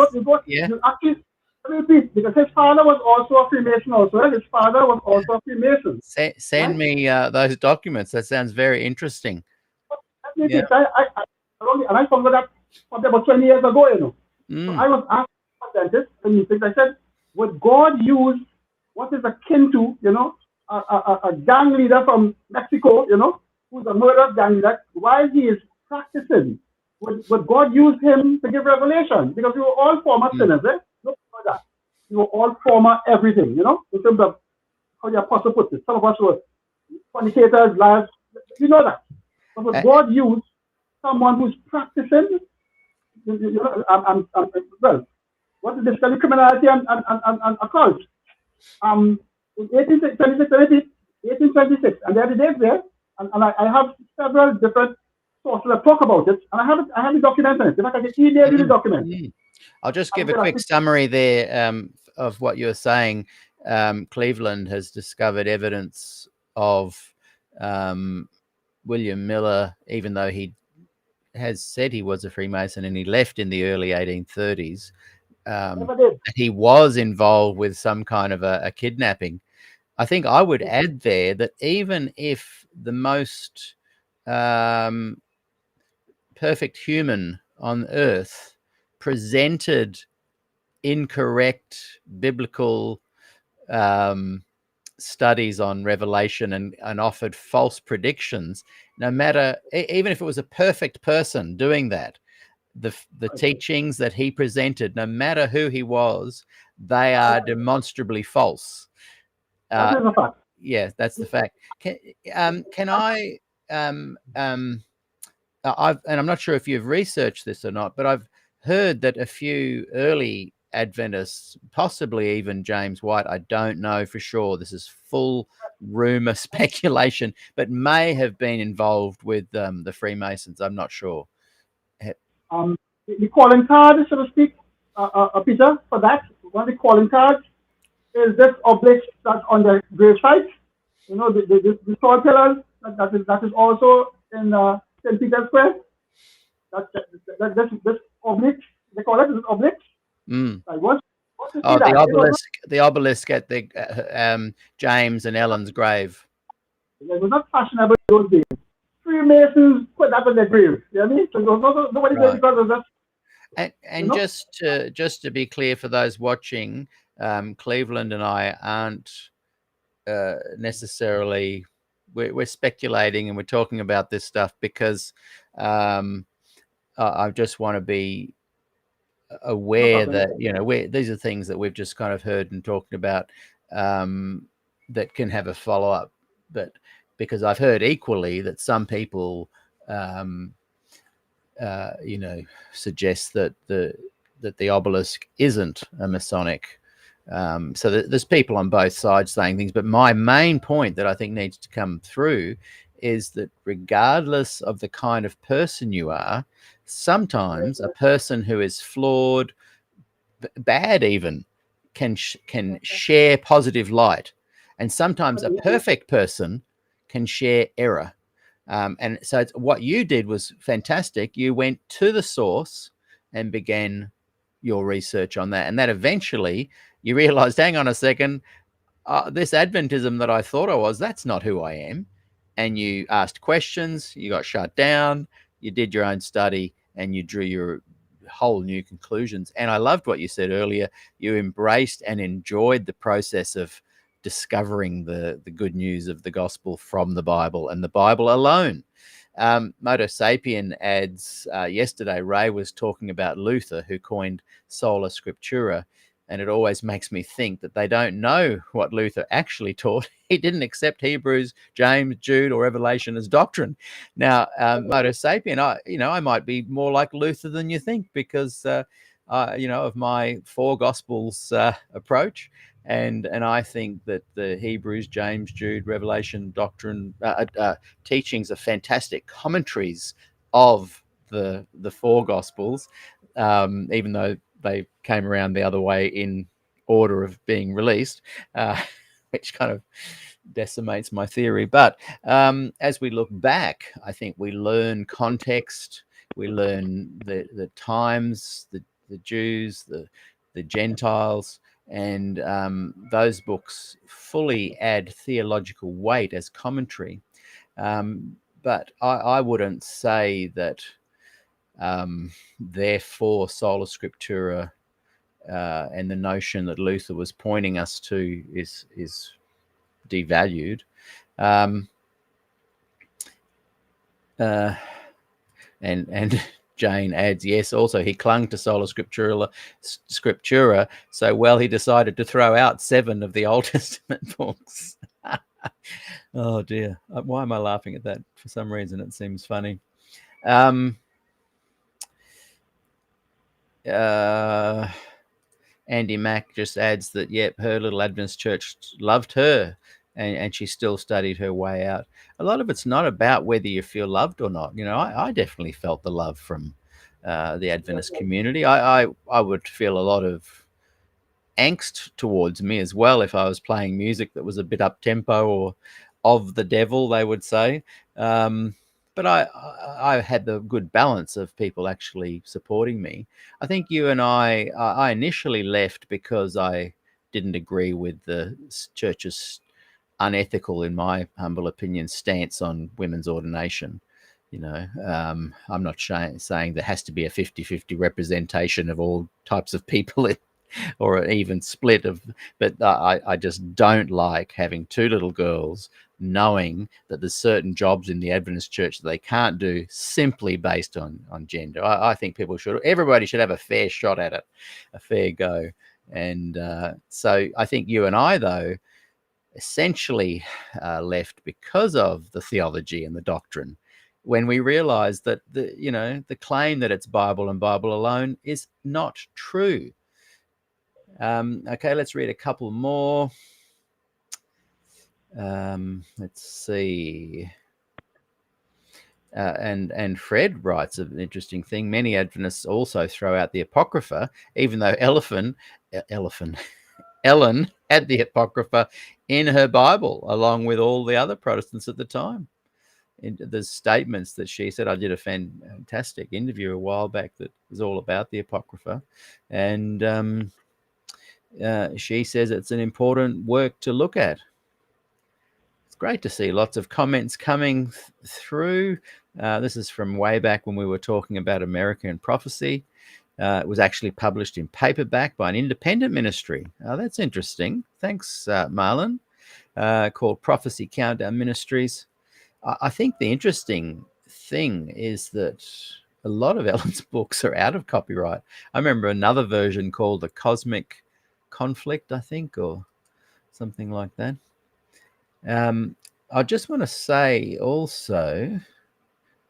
actually repeat, because his father was also a Freemason also. Right? His father was also a Freemason. Send me those documents. That sounds very interesting. And I found that probably about 20 years ago, you know. So I was asked a dentist in meetings, I said, would God use what is akin to, you know, a gang leader from Mexico, you know, who's a murderer gang leader, while he is practicing? Would God use him to give revelation? Because we were all former sinners, eh? Look at that. We were all former everything, you know, in terms of how the apostle puts it. Some of us were fornicators, liars, you know that. But would God use someone who's practicing, you know, well, what is this? Criminality and occult. In 1826, and there are the dates there, and I have several different sources that talk about it, and I have the document on it. In fact, I can email you the document. I'll just And give a quick summary there of what you're saying. Cleveland has discovered evidence of William Miller, even though he has said he was a Freemason and he left in the early 1830s. never did. He was involved with some kind of a kidnapping. I think I would add there that even if the most perfect human on earth presented incorrect biblical studies on Revelation and offered false predictions, no matter, even if it was a perfect person doing that, the teachings that he presented, no matter who he was, they are demonstrably false. That is a fact. Yeah, that's the fact. Can I? And I'm not sure if you've researched this or not, but I've heard that a few early Adventists, possibly even James White, I don't know for sure, this is full rumor speculation, but may have been involved with the Freemasons. I'm not sure. The calling card, so to speak, Peter, for that, one of the calling cards is this obelisk that's on the grave site. You know, the tall pillars that is also in St. Peter's Square. This obelisk, they call it this obelisk. Like what Oh, the obelisk at the James and Ellen's grave. It was not fashionable in those days. Freemasons put that on their grave. You know what I mean? So there was nobody there because of that. And just to be clear for those watching, Cleveland and I aren't necessarily, we're speculating and we're talking about this stuff because I just want to be aware that, you know, these are things that we've just kind of heard and talked about that can have a follow-up. But because I've heard equally that some people you know, suggest that the obelisk isn't a Masonic. So there's people on both sides saying things, but my main point that I think needs to come through is that regardless of the kind of person you are, sometimes a person who is flawed, bad even, can share positive light, and sometimes a perfect person can share error. And so what you did was fantastic. You went to the source and began your research on that, and that eventually you realized, hang on a second, this Adventism that I thought I was, that's not who I am. And you asked questions, you got shut down, you did your own study, and you drew your whole new conclusions. And I loved what you said earlier. You embraced and enjoyed the process of discovering the good news of the gospel from the Bible and the Bible alone. Moto Sapien adds, yesterday Ray was talking about Luther, who coined Sola Scriptura, and it always makes me think that they don't know what Luther actually taught. He didn't accept Hebrews, James, Jude, or Revelation as doctrine. Now, Moto Sapien, I might be more like Luther than you think, because of my four Gospels approach. And I think that the Hebrews, James, Jude, Revelation, doctrine teachings are fantastic commentaries of the four Gospels, even though they came around the other way in order of being released, which kind of decimates my theory. But as we look back, I think we learn context, we learn the times, the Jews, the Gentiles, and those books fully add theological weight as commentary. But I wouldn't say that therefore Sola Scriptura and the notion that Luther was pointing us to is devalued. And Jane adds, yes, also he clung to Sola Scriptura so well he decided to throw out 7 of the Old Testament books. Oh dear, why am I laughing at that? For some reason it seems funny. Andy Mack just adds that, yep, her little Adventist church loved her and she still studied her way out. A lot of it's not about whether you feel loved or not. I definitely felt the love from the Adventist community. I would feel a lot of angst towards me as well if I was playing music that was a bit up tempo or of the devil, they would say. But I had the good balance of people actually supporting me. I think you and I initially left because I didn't agree with the church's unethical, in my humble opinion, stance on women's ordination. I'm not saying there has to be a 50-50 representation of all types of people or an even split of, but I just don't like having two little girls knowing that there's certain jobs in the Adventist church that they can't do simply based on gender. I think everybody should have a fair shot at it, a fair go. And so I think you and I, though, essentially left because of the theology and the doctrine, when we realized that the claim that it's Bible and Bible alone is not true. Okay, let's read a couple more. Let's see. And Fred writes an interesting thing. Many Adventists also throw out the Apocrypha, even though Ellen had the Apocrypha in her Bible, along with all the other Protestants at the time. There's statements that she said. I did a fantastic interview a while back that was all about the Apocrypha, and she says it's an important work to look at. It's great to see lots of comments coming through. This is from way back when we were talking about American Prophecy. It was actually published in paperback by an independent ministry. That's interesting. Thanks, Marlon. Called Prophecy Countdown Ministries. I think the interesting thing is that a lot of Ellen's books are out of copyright. I remember another version called The Cosmic Conflict, I think, or something like that. I just want to say also,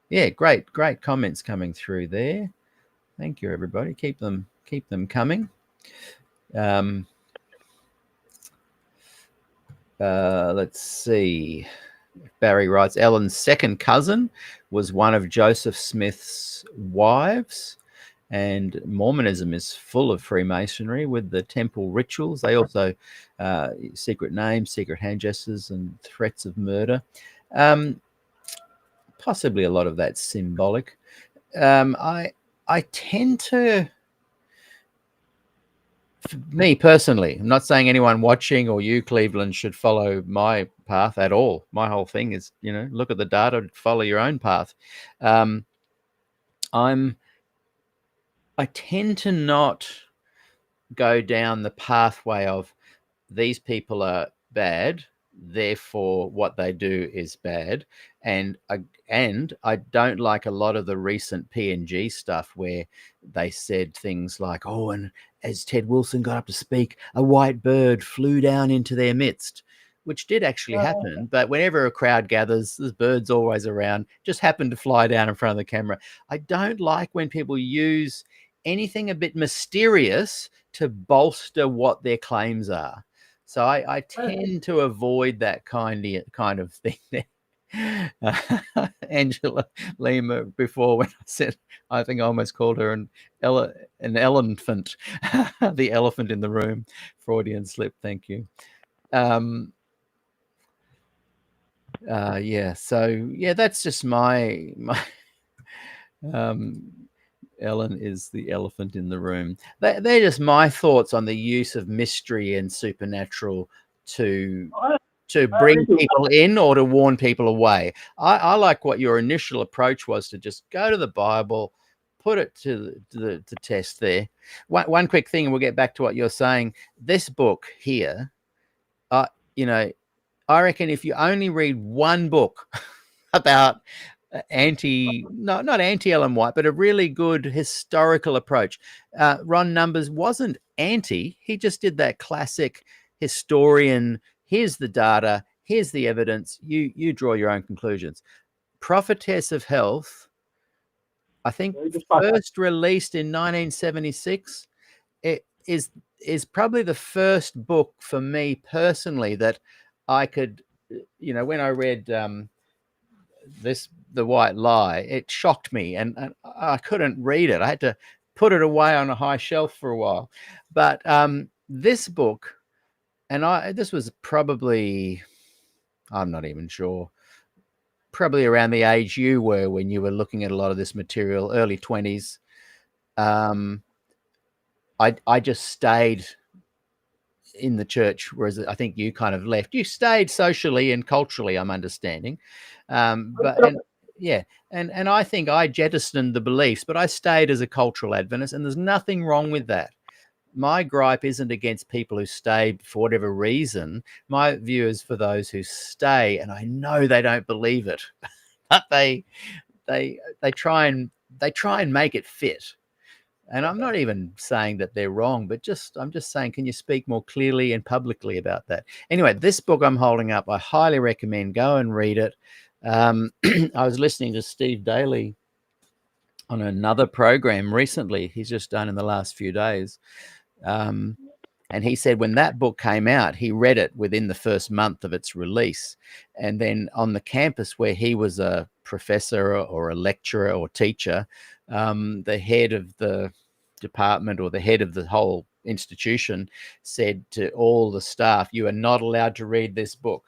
yeah, great comments coming through there. Thank you, everybody. Keep them coming. Let's see. Barry writes, Ellen's second cousin was one of Joseph Smith's wives, and Mormonism is full of Freemasonry with the temple rituals. They also secret names, secret hand gestures, and threats of murder. Possibly a lot of that's symbolic. I tend to, me personally, I'm not saying anyone watching or you, Cleveland, should follow my path at all. My whole thing is, look at the data, follow your own path. I tend to not go down the pathway of these people are bad, therefore what they do is bad. And I don't like a lot of the recent P&G stuff where they said things like, oh, and as Ted Wilson got up to speak, a white bird flew down into their midst, which did actually happen. But whenever a crowd gathers, there's birds always around, just happened to fly down in front of the camera. I don't like when people use anything a bit mysterious to bolster what their claims are. So I tend to avoid that kind of thing there. Angela Lima, before, when I said, I think I almost called her an elephant, the elephant in the room. Freudian slip. Thank you. Yeah. So yeah, that's just my Ellen is the elephant in the room. They're just my thoughts on the use of mystery and supernatural to bring people in or to warn people away. I like what your initial approach was, to just go to the Bible, put it to the test there. One quick thing, and we'll get back to what you're saying. This book here, I reckon if you only read one book about not anti-Ellen White, but a really good historical approach. Ron Numbers wasn't anti. He just did that classic historian. Here's the data. Here's the evidence. You draw your own conclusions. Prophetess of Health, I think, first released in 1976. It is probably the first book for me personally that I could, when I read The White Lie, it shocked me, and I couldn't read it. I had to put it away on a high shelf for a while. But this book, and this was probably, I'm not even sure, probably around the age you were when you were looking at a lot of this material, early 20s. I just stayed in the church, whereas I think you kind of left. You stayed socially and culturally, I'm understanding. And I think I jettisoned the beliefs, but I stayed as a cultural Adventist, and there's nothing wrong with that. My gripe isn't against people who stay for whatever reason. My view is for those who stay, and I know they don't believe it, but they try and make it fit. And I'm not even saying that they're wrong, but I'm just saying, can you speak more clearly and publicly about that? Anyway, this book I'm holding up, I highly recommend. Go and read it. I was listening to Steve Daly on another program recently. He's just done in the last few days. And he said when that book came out, he read it within the first month of its release. And then on the campus where he was a professor or a lecturer or teacher, the head of the department or the head of the whole institution said to all the staff, "You are not allowed to read this book.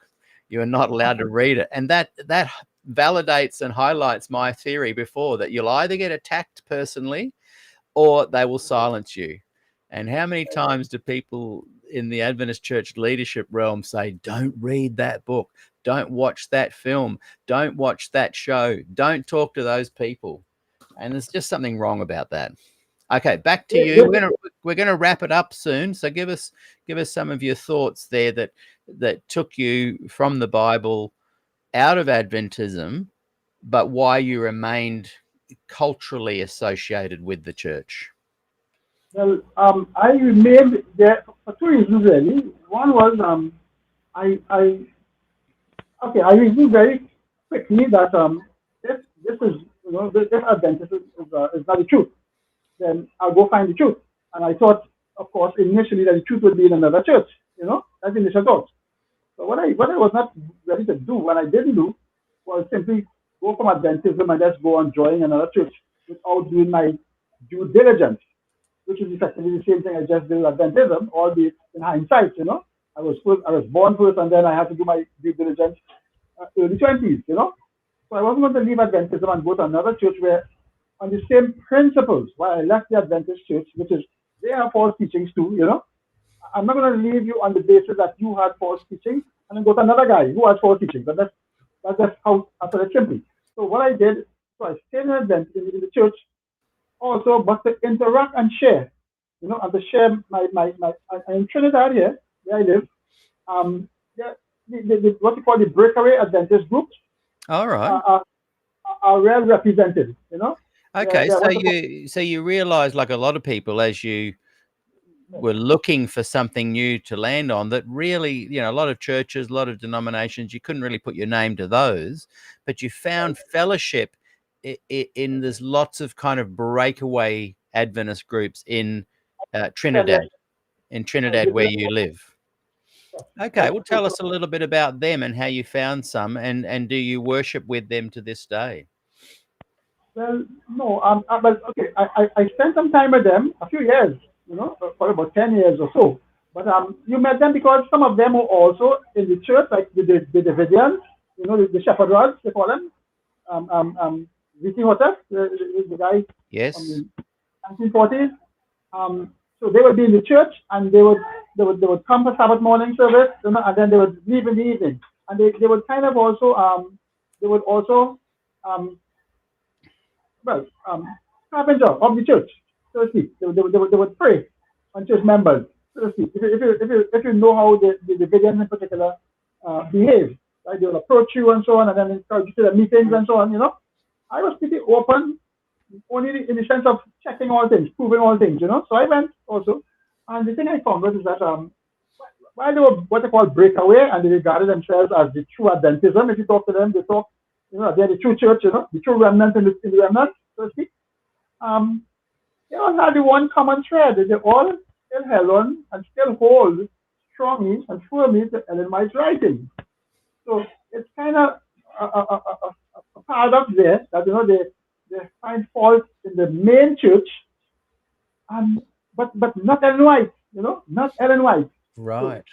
You are not allowed to read it." And that validates and highlights my theory before, that you'll either get attacked personally or they will silence you. And how many times do people in the Adventist church leadership realm say, don't read that book, don't watch that film, don't watch that show, don't talk to those people? And there's just something wrong about that. Okay, back to you. We're gonna wrap it up soon. So give us some of your thoughts there that took you from the Bible out of Adventism, but why you remained culturally associated with the church. Well, I remained there for two reasons really. One was I reasoned very quickly that if this is if Adventist is not the truth, then I'll go find the truth. And I thought, of course, initially that the truth would be in another church. That's the initial thought. So what I was not ready to do, what I didn't do, was simply go from Adventism and just go on joining another church without doing my due diligence, which is effectively the same thing I just did with Adventism, albeit in hindsight. I was born first, and then I had to do my due diligence early 20s. So I wasn't going to leave Adventism and go to another church where, on the same principles, while I left the Adventist church, which is they have false teachings too. I'm not going to leave you on the basis that you had false teaching and then go to another guy who has false teaching. But that's just how I put it simply. So what I did, so I stayed in the church also, but to interact and share, and to share my in Trinidad here, where I live, what you call the breakaway Adventist groups. All right. Are well represented, Okay, so you realize, like a lot of people, as you were looking for something new to land on, that really, a lot of churches, a lot of denominations, you couldn't really put your name to those, but you found fellowship in there's lots of kind of breakaway Adventist groups in Trinidad, where you live. Okay, well, tell us a little bit about them and how you found some, and do you worship with them to this day? Well, no, but okay, I spent some time with them, a few years, for about 10 years or so. But you met them because some of them were also in the church, like the Davidians, the shepherd rods, they call them. Vicky Hotter, the guy from the 1940s. So they would be in the church, and they would come for Sabbath morning service, and then they would leave in the evening. And they would kind of also carpenter of the church, so to speak. They would pray on church members, so to speak. If you know how the Davidians in particular behave, right? They will approach you and so on, and then encourage you to the meetings and so on. I was pretty open, only in the sense of checking all things, proving all things. So I went also, and the thing I found was that while they were what they call breakaway, and they regarded themselves as the true Adventism, if you talk to them, they talk. They're the true church, the true remnant in the remnant, so to speak. They all had the one common thread. They all still held on and still hold strongly and firmly to Ellen White's writing. So it's kind of a paradox there that they find fault in the main church, but not Ellen White, not Ellen White. Right.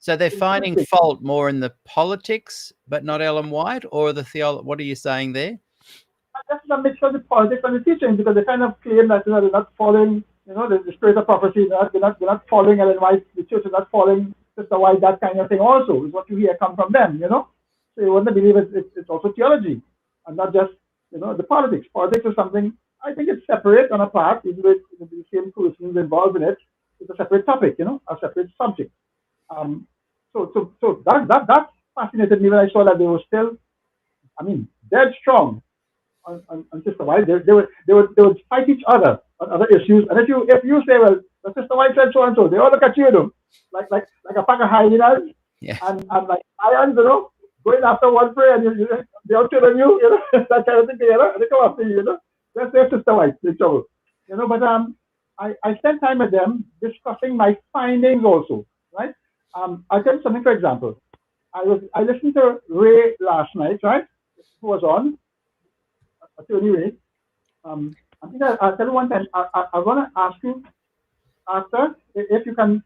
So So they're finding fault more in the politics, but not Ellen White, or the theology. What are you saying there? That's a mixture of the politics and the teaching, because they kind of claim that they're not following, the spirit of prophecy. They're not following Ellen White. The church is not following Sister White. That kind of thing also is what you hear come from them. So you wouldn't believe it's also theology and not just the politics. Politics is something I think it's separate on a part, even with the same persons involved in it. It's a separate topic, a separate subject. So that fascinated me when I saw that they were still, dead strong on Sister White. They would fight each other on other issues. And if you say, well, the Sister White said so and so, they all look at you, like a pack of hyenas, Yeah. and like lions, going after one prey, and they're all killing you, that kind of thing, and they come after you, That's their Sister White in trouble, But I spent time with them discussing my findings also, right? I'll tell you something. For example, I listened to Ray last night, right? Who was on Attorney Ray. I think I'll tell you one time. I want to ask you after if you can,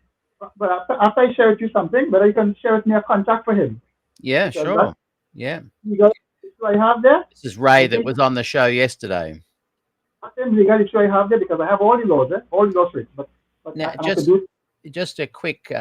but after I share with you something, whether you can share with me a contact for him. Yeah, sure. Yeah. Do I have there? This is Ray that was on the show yesterday. Same legal issue I have there, because I have all the laws, all the laws written. But Now, I have to do just a quick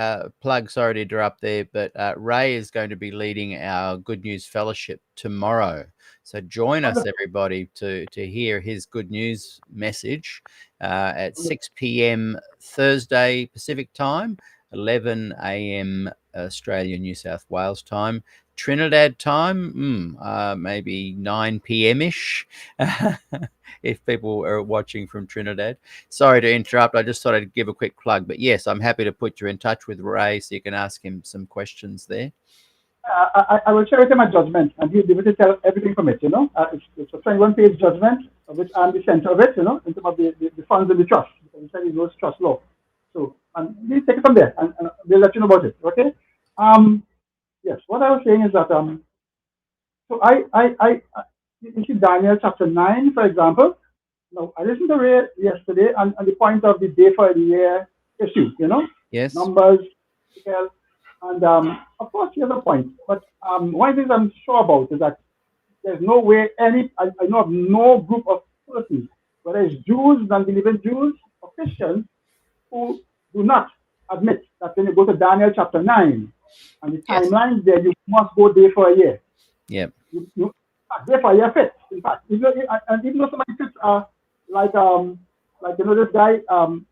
plug, sorry to interrupt there, but Ray is going to be leading our Good News Fellowship tomorrow. So join us, everybody, to hear his good news message at 6 p.m. Thursday Pacific time, 11 a.m. Australia, New South Wales time. Trinidad time, maybe 9 p.m.-ish, if people are watching from Trinidad. Sorry to interrupt. I just thought I'd give a quick plug. But yes, I'm happy to put you in touch with Ray so you can ask him some questions there. I will share with him a judgment, and he'll be able to tell everything from it, It's a 21-page judgment, of which I'm the center of it, in terms of the funds and the trust, because he said he knows trust law. So, and we'll take it from there, and we'll let you know about it, okay? Yes, what I was saying is that, so I you see Daniel chapter 9, for example. Now, I listened to Ray yesterday on the point of the day for the year issue, Yes. Numbers, and of course, here's a point. But one thing I'm sure about is that there's no way I know of no group of persons, whether it's Jews, non-believing Jews, or Christians, who do not admit that when you go to Daniel chapter 9, and the timeline there, you must go day for a year. Yeah. You day for a year fits. In fact, even though some of the fits are like this guy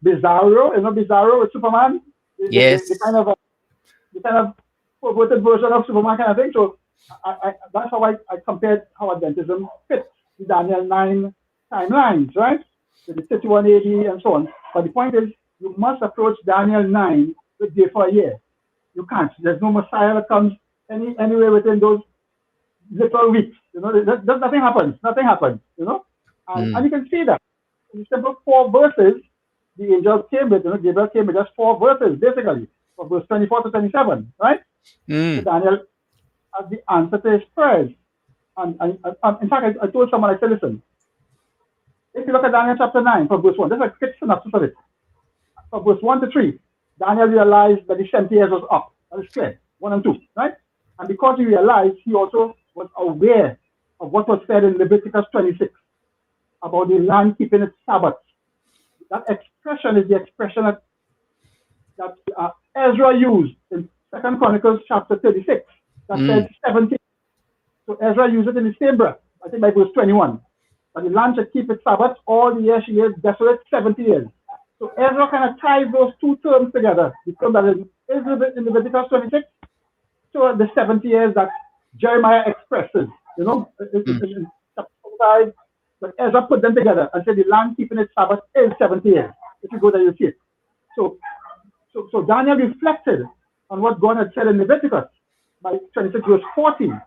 Bizarro, Bizarro with Superman. Yes. The kind of perverted version of Superman kind of thing. So that's how I compared how Adventism fits the Daniel 9 timelines, right? With the 31 AD and so on. But the point is, you must approach Daniel 9 with day for a year. You can't. There's no Messiah that comes anywhere within those little weeks. Nothing happens. Nothing happens. And you can see that in the simple 4 verses, the angel came with. Gabriel came with just 4 verses, basically, from verse 24 to 27, right? So Daniel has the answer to his prayers. And in fact, I told someone, I said, listen, if you look at Daniel chapter 9, from verse 1, there's a quick synopsis of it. From verse 1 to 3, Daniel realized that the 70 years was up. That is clear. 1 and 2, right? And because he realized, he also was aware of what was said in Leviticus 26 about the land keeping its Sabbath. That expression is the expression that Ezra used in 2 Chronicles chapter 36. That says 70. So Ezra used it in the same breath, I think by verse 21. But the land should keep its Sabbath all the years she is desolate, 70 years. So Ezra kind of ties those 2 terms together. The term that is in Leviticus 26, so the 70 years that Jeremiah expresses, in chapter 5, but Ezra put them together and said the land keeping its Sabbath is 70 years. If you go there, you see it. So Daniel reflected on what God had said in Leviticus by 26 verse 14,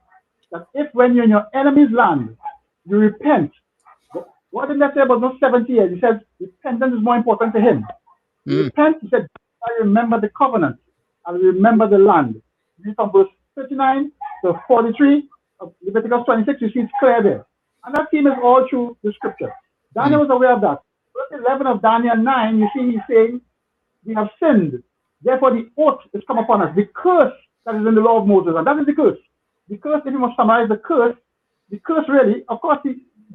that if when you're in your enemy's land, you repent. What did that say about those 70 years? He said repentance is more important to him. Repent, he said, I remember the covenant and remember the land. Read from verse 39 to 43 of Leviticus 26, you see it's clear there. And that theme is all through the scripture. Daniel was aware of that. Verse 11 of Daniel 9, you see he's saying, we have sinned. Therefore the oath is come upon us. The curse that is in the law of Moses, and that is the curse. The curse, if you must summarize the curse really, of course,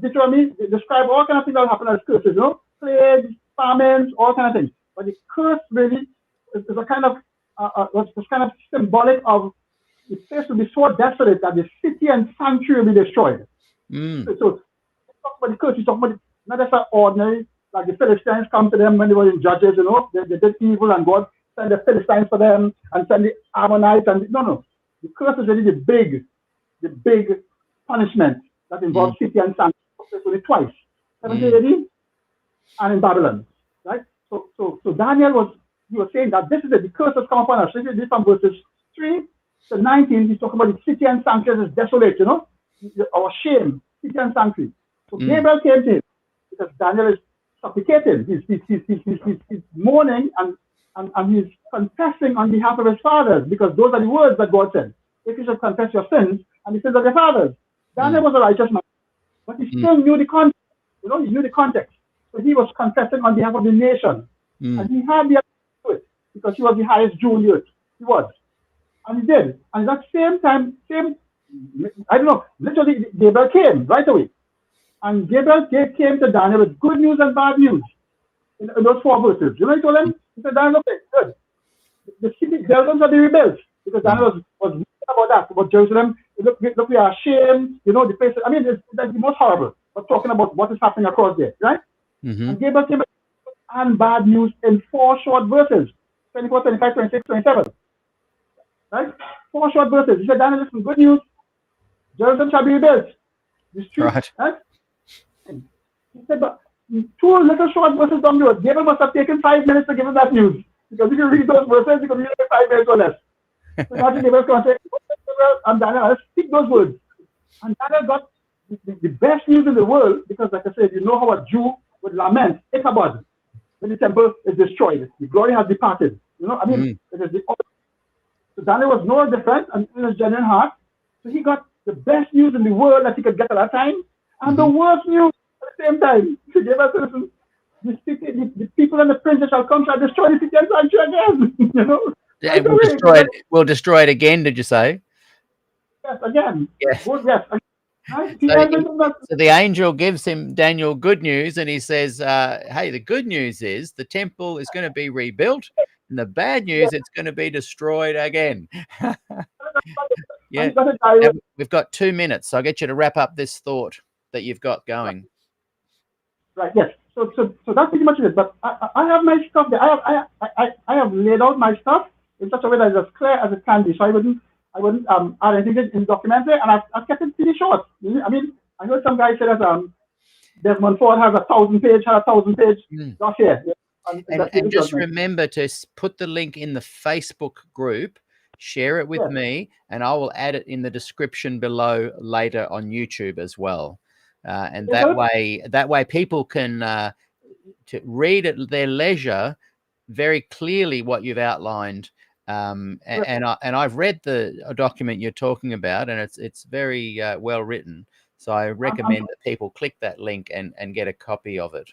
Deuteronomy describe all kinds of things that happen as curses, you know, plagues, famines, all kinds of things. But the curse really is a kind of symbolic of the place will be so desolate that the city and sanctuary will be destroyed. So talk about the curse, you talk about not just ordinary, like the Philistines come to them when they were in Judges, you know, they did evil and God sent the Philistines for them and sent the Ammonites and no. The curse is really the big punishment that involves city and sanctuary. Only twice, 70 AD and in Babylon, right? So Daniel was saying that this is the curse has come upon us. This is from verses 3 to 19. He's talking about the city and sanctuary is desolate, you know, our shame, city and sanctuary. So Gabriel came to him because Daniel is supplicating. He's mourning and he's confessing on behalf of his fathers because those are the words that God said. If you should confess your sins and the sins of your fathers. Daniel was a righteous man, but he still knew the context. You know, he knew the context. So he was confessing on behalf of the nation. And he had the ability to do it because he was the highest Jew in the earth. He was. And he did. And at that same time, literally Gabriel came right away. And Gabriel came to Daniel with good news and bad news in those 4 verses. You know what he told him? He said, Daniel, okay, good. The city buildings are being rebuilt because Daniel was about that, about Jerusalem. Look, we are ashamed. You know, the place, I mean, that's the most horrible. But talking about what is happening across there, right? And Gabriel came with good and bad news in 4 short verses 24, 25, 26, 27. Right? 4 short verses. He said, Daniel, listen, good news. Jerusalem shall be rebuilt. The streets, right? He said, but 2 little short verses down the road. Gabriel must have taken 5 minutes to give him that news. Because if you read those verses, you can read it in 5 minutes or less. So now Gabriel's going to say, and Daniel, I'll speak those words. And Daniel got the best news in the world because, like I said, you know how a Jew would lament Ichabod when the temple is destroyed. The glory has departed. You know, I mean, it is the opposite. So Daniel was no different and in his genuine heart. So he got the best news in the world that he could get at that time and the worst news at the same time. So he gave us, listen, the people and the princes shall come to destroy the city and sanctuary again. You know? Yeah, we'll destroy it again, did you say? Yes, again. Yes. Yes. So the angel gives him, Daniel, good news, and he says, hey, the good news is the temple is going to be rebuilt, and the bad news, it's going to be destroyed again. Yeah, we've got 2 minutes, so I'll get you to wrap up this thought that you've got going. Right, yes. So that's pretty much it. But I have my stuff there. I have laid out my stuff in such a way that it's as clear as it can be. So I wouldn't add anything in documentary, and I've kept it pretty short. I mean, I know some guys say that Desmond Ford has a 1,000-page dossier. And just remember to put the link in the Facebook group, share it with me, and I will add it in the description below later on YouTube as well. And that way people can to read at their leisure very clearly what you've outlined. And I've read the document you're talking about, and it's very well written. So I recommend that people click that link and get a copy of it.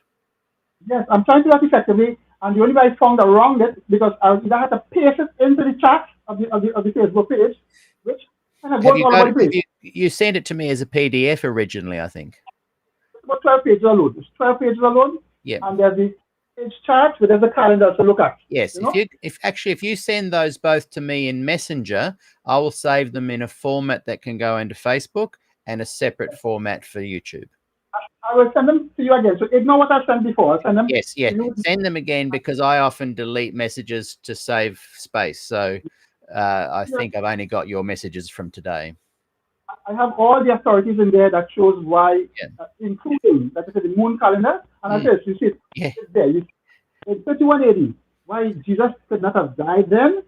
Yes, I'm trying to do that effectively, and the only way I found around it because I had to paste it into the chat of the Facebook page, which kind of goes all over the page. You sent it to me as a PDF originally, I think. It's about 12 pages alone. It's 12 pages alone. Yeah. And there's the page chart, but there's a calendar to look at. Yes. You know? If you send those both to me in Messenger, I will save them in a format that can go into Facebook and a separate format for YouTube. I will send them to you again. So ignore what I sent before. I'll send them. Yes, send them again because I often delete messages to save space. So I think I've only got your messages from today. I have all the authorities in there that shows why, including, like I said, the moon calendar. And I said, you see it's there. You see, in 3180, why Jesus could not have died then.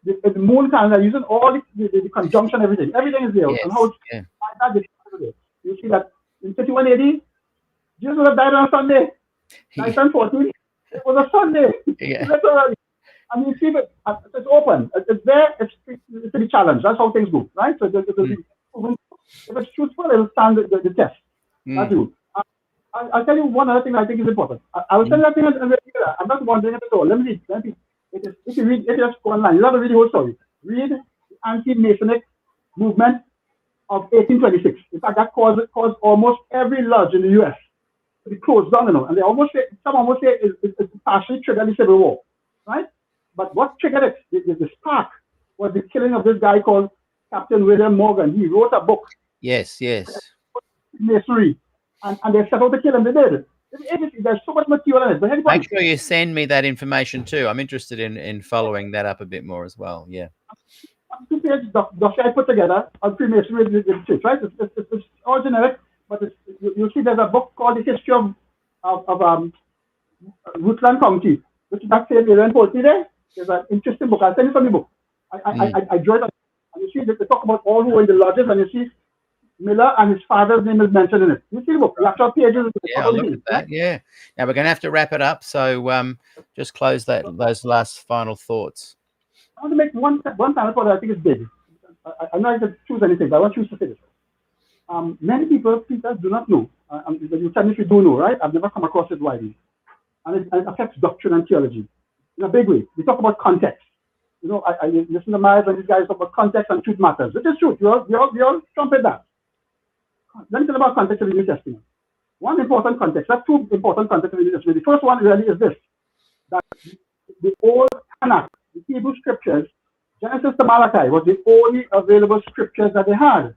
The moon calendar, using all the conjunction, everything is there. Yes. And how you see that in 3180, Jesus would have died on a Sunday. 1914, it was a Sunday. Yeah. And you see that it's open. It's there. It's to be challenged. That's how things go, right? So it'll be proven. If it's truthful, it'll stand the test. That's you. I'll tell you one other thing I think is important. I will tell you that thing. I'm not wondering it at all. Let me read. If you read, if you just go online, you have to read the whole story. Read the anti-Masonic movement of 1826. In fact, that caused almost every lodge in the U.S. to be closed down, and they almost say, some almost say it partially triggered the Civil War, right? But what triggered it, the spark, was the killing of this guy called Captain William Morgan. He wrote a book, Yes. Masonry, and they set out to kill him. They did. There's so much material in it. But anybody, Make sure you send me that information too. I'm interested in following that up a bit more as well. Yeah. 2-page dossier I put together on Freemasonry with church, right? It's all generic, but you'll see there's a book called The History of Rutland County, which is that same area in Poultry there. There's an interesting book. I'll send you some of the book. I drew it up. And you see they talk about all who were in the lodges, and you see Miller and his father's name is mentioned in it. You see the book, the actual pages. Yeah, I'll look at that. Right? Yeah. Now we're going to have to wrap it up. So just close those last final thoughts. I want to make one final point that I think is big. I'm not going to choose anything, but I want to choose to say this. Many people do not know. You tell me if you do know, right? I've never come across it widely. And it affects doctrine and theology in a big way. We talk about context. I listen to Miles and these guys talk about context and truth matters, which is truth. We all trumpet that. Let me tell you about context of the New Testament. One important context, that's two important contexts of the New Testament. The first one really is this, that the old Tanakh, the Hebrew scriptures, Genesis to Malachi, was the only available scriptures that they had.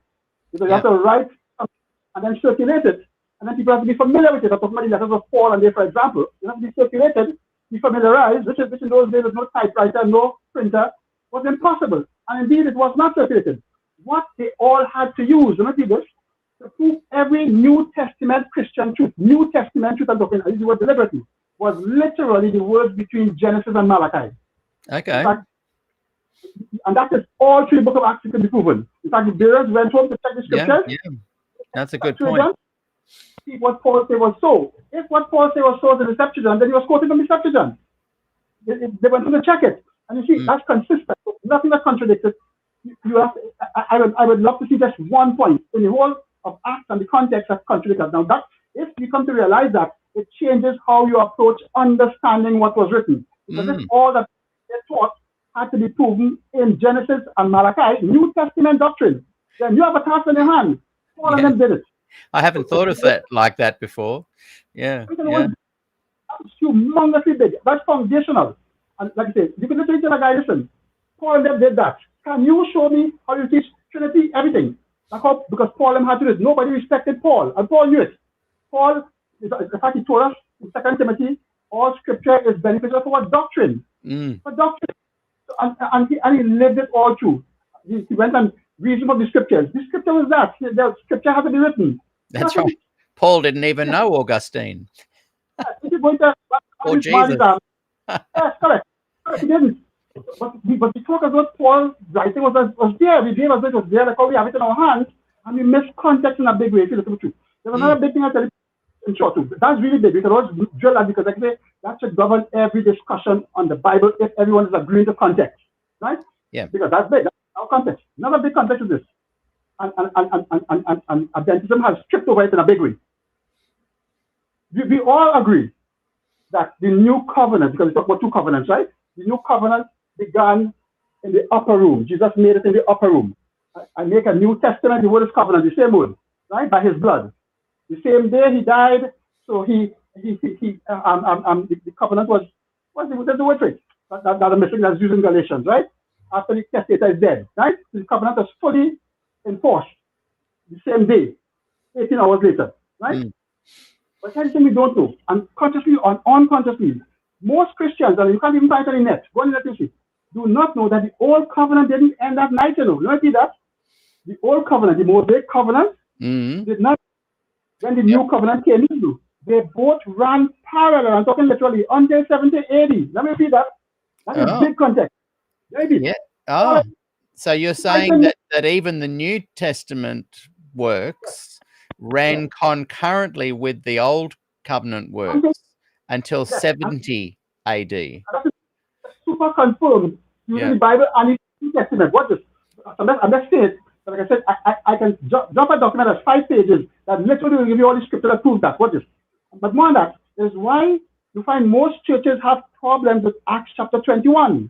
Because you have to write and then circulate it, and then people have to be familiar with it. That's many letters of Paul and there, for example. You have to be circulated, be familiarized, which in those days with no typewriter, no printer, was impossible. And indeed, it was not circulated. What they all had to use, you know, see this, to prove every New Testament Christian truth, New Testament truth, I'm talking, I use the word deliberately, was literally the words between Genesis and Malachi. Okay. In fact, and that is all through the book of Acts can be proven. In fact, the bearers went home to check the scriptures. Yeah. That's a good point. See what Paul said was so. If what Paul said was so in the Septuagint, then he was quoting from the Septuagint. They went to check it. And you see, that's consistent. Nothing that contradicts it. I would love to see just one point in the whole of Acts and the context that contradicts it. Now, that, if you come to realize that, it changes how you approach understanding what was written. Because it's all that they taught had to be proven in Genesis and Malachi, New Testament doctrine. Then you have a task in your hand. Paul and them did it. I haven't thought of that like that before. Yeah. That's humongously big. That's foundational. And like I said, you can literally tell a guy, listen, Paul and them did that. Can you show me how you teach Trinity, everything? Because Paul and them had to do it. Nobody respected Paul, and Paul knew it. Paul, in fact, he told us in 2 Timothy, all scripture is beneficial for what? Doctrine. For doctrine. And he lived it all through. He went and reasoned about the scriptures. The scripture was that. The scripture had to be written. That's right. Paul didn't even know Augustine. If you're going to, or Jesus. Yes, correct. He didn't. But the talk about Paul's writing was there. We gave us it was there, like how we have it in our hands, and we miss context in a big way if you look at the truth. There's another big thing I'll tell you in short too. That's really big. We can always drill that because, like I say, that should govern every discussion on the Bible if everyone is agreeing to context, right? Yeah. Because that's big. That's our context. Another big context is this. And Adventism has tripped over it in a big way. We all agree that the new covenant, because we talk about two covenants, right? The new covenant began in the upper room. Jesus made it in the upper room. I make a New Testament, the word is covenant, the same word, right? By his blood. The same day he died, so the covenant was the word for it? That a message that's used in Galatians, right? After the testator is dead, right? The covenant was fully enforced the same day, 18 hours later, right? But anything we don't know, and consciously or unconsciously, most Christians, and you can't even find it on the net, go on the net, you see, do not know that the old covenant didn't end that night, you know. You know see that? The old covenant, the Mosaic covenant, did not, when the new covenant came in, they both ran parallel, I'm talking literally, until 70 AD. Let me repeat that. That is big context. Maybe. Yeah. Oh, so you're saying that even the New Testament works ran concurrently with the Old Covenant works until 70 AD. That's super confirmed using the Bible and the New Testament. What this? I'm just saying, like I said, I can drop a document that's 5 pages that literally will give you all the scripture that proves that. What this? But more than that is why you find most churches have problems with Acts chapter 21.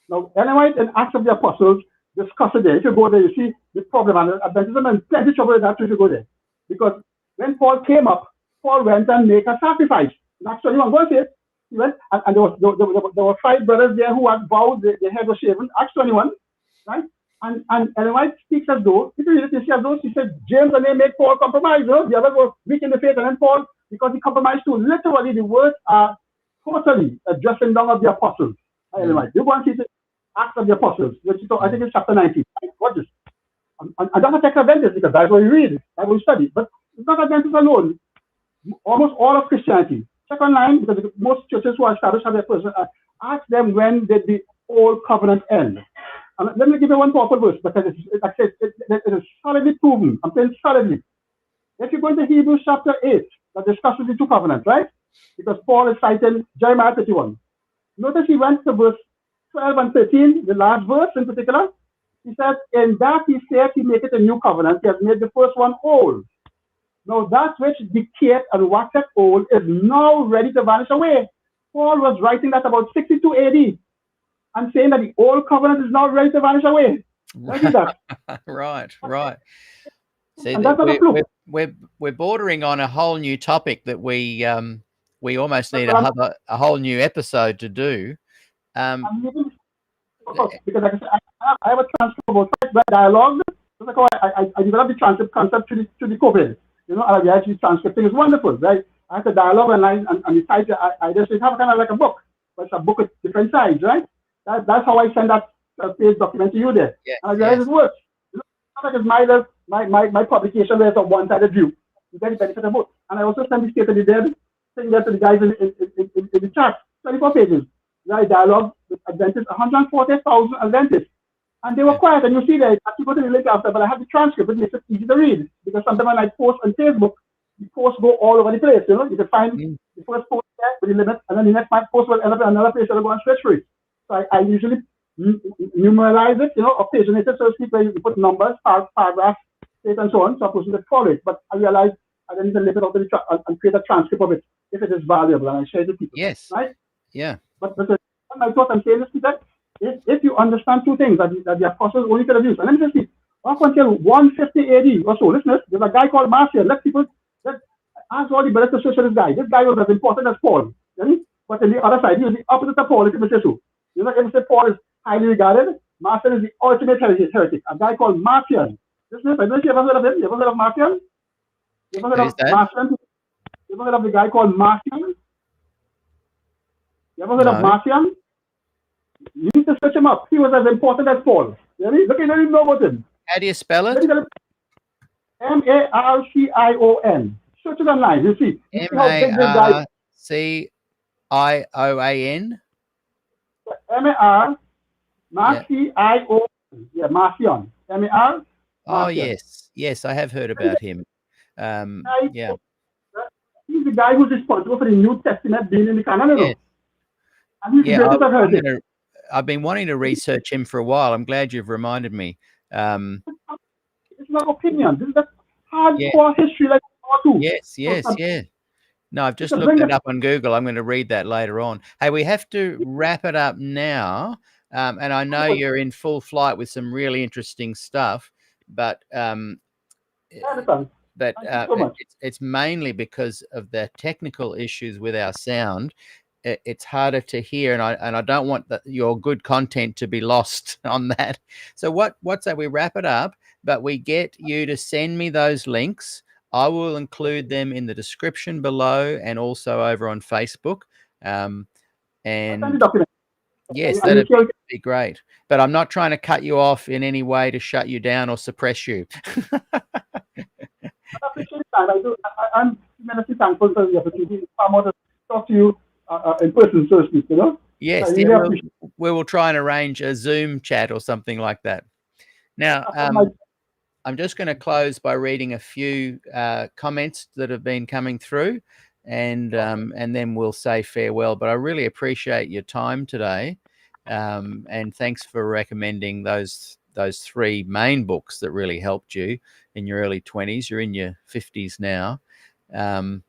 Now, Ellen White and Acts of the Apostles discuss it there. If you go there, you see the problem, and Adventism and plenty of trouble with that if you go there. Because when Paul came up, Paul went and made a sacrifice. In Acts 21, go and see it. He went, and there were 5 brothers there who had vowed, their head was shaven. Acts 21, right? And Ellen White speaks as though, if you read it, you see as though she said, James and they made Paul compromise. You know? The others were weak in the faith, and then Paul, because he compromised too. Literally, the words are totally addressing down of the apostles. Ellen White. You go and see the Acts of the Apostles, which is, I think it's chapter 19. Right? Watch this. And that's a text of Adventist, because that's what we read, that's what we study. But it's not Adventist alone. Almost all of Christianity. Check online, because most churches who are established have their person. Ask them when did the old covenant end. And let me give you one powerful verse, because like I said, it is solidly proven. I'm saying solidly. If you go into Hebrews chapter 8, that discusses the 2 covenants, right? Because Paul is citing Jeremiah 31. Notice he went to verse 12 and 13, the last verse in particular. He said, in that he said he maketh a new covenant, he has made the first one old. Now that which decayed and waxeth old is now ready to vanish away. Paul was writing that about 62 AD and saying that the old covenant is now ready to vanish away. Right. See, and that's not a fluke. We're bordering on a whole new topic that we almost need a whole new episode to do. Because like I said, I have a transcript about dialogue. Just like how I developed the transcript concept to the COVID. You know, and actually transcripting is wonderful, right? I have the dialogue online and the site. I just have kind of like a book, but it's a book with different sides, right? That's how I send that page document to you there. Yeah, and I realize it works. You know, it's not like it's my publication where it's a one-sided view. You get the benefit of both. And I also send the state of the dead thing there to the guys in the chat. 24 pages. Right, dialogue with Adventist, 140,000 Adventists. And they were quiet, and you see that I have to go to the link after, but I have the transcript, it makes it easy to read. Because sometimes when I post on Facebook, the posts go all over the place, you know. You can find the first post there with the limit, and then the next post will end up in another place that will go and switch for it. So I usually numeralize it, you know, or paginated, so to speak, where you put numbers, paragraphs, date, and so on, so a person can follow it. But I realize I then need to limit it out to and create a transcript of it if it is valuable, and I share it with people. Yes. Right? Yeah. But I thought I'm saying is that if you understand 2 things that the apostles only could have used, and let me just see, up until 150 AD or so, listen, there's a guy called Marcion. Ask all the brothers to search for this guy. This guy was as important as Paul. Right? But on the other side, he was the opposite of Paul, if you may say so. You know, if you say Paul is highly regarded, Marcion is the ultimate heretic. A guy called Marcion. Listen, I don't know if you ever heard of him. You ever heard of Marcion? You ever heard of Marcion? You ever heard of the guy called Marcion? You ever heard of Marcion? You need to search him up. He was as important as Paul. Look, you don't even know about him. How do you spell it? Marcion. Search it online. You see. Marcion. Marcion. Yeah, Marcion. Mar. Oh yes, I have heard about him. Yeah. He's the guy who's responsible for the New Testament being in the canon. Yes. Yeah, I've been wanting to research him for a while. I'm glad you've reminded me. It's not opinion. This is just hardcore history, like Yes. No, I've just looked it up on Google. I'm going to read that later on. Hey, we have to wrap it up now. And I know you're in full flight with some really interesting stuff, but it's mainly because of the technical issues with our sound. It's harder to hear, and I don't want your good content to be lost on that. So what's that? We wrap it up, but we get you to send me those links. I will include them in the description below and also over on Facebook. And yes, that'd be great. But I'm not trying to cut you off in any way to shut you down or suppress you. I'm tremendously thankful for the opportunity to talk to you in person, so to speak, you know? Yes, we will try and arrange a Zoom chat or something like that. Now, I'm just going to close by reading a few comments that have been coming through, and then we'll say farewell. But I really appreciate your time today. And thanks for recommending those 3 main books that really helped you in your early 20s. You're in your 50s now. And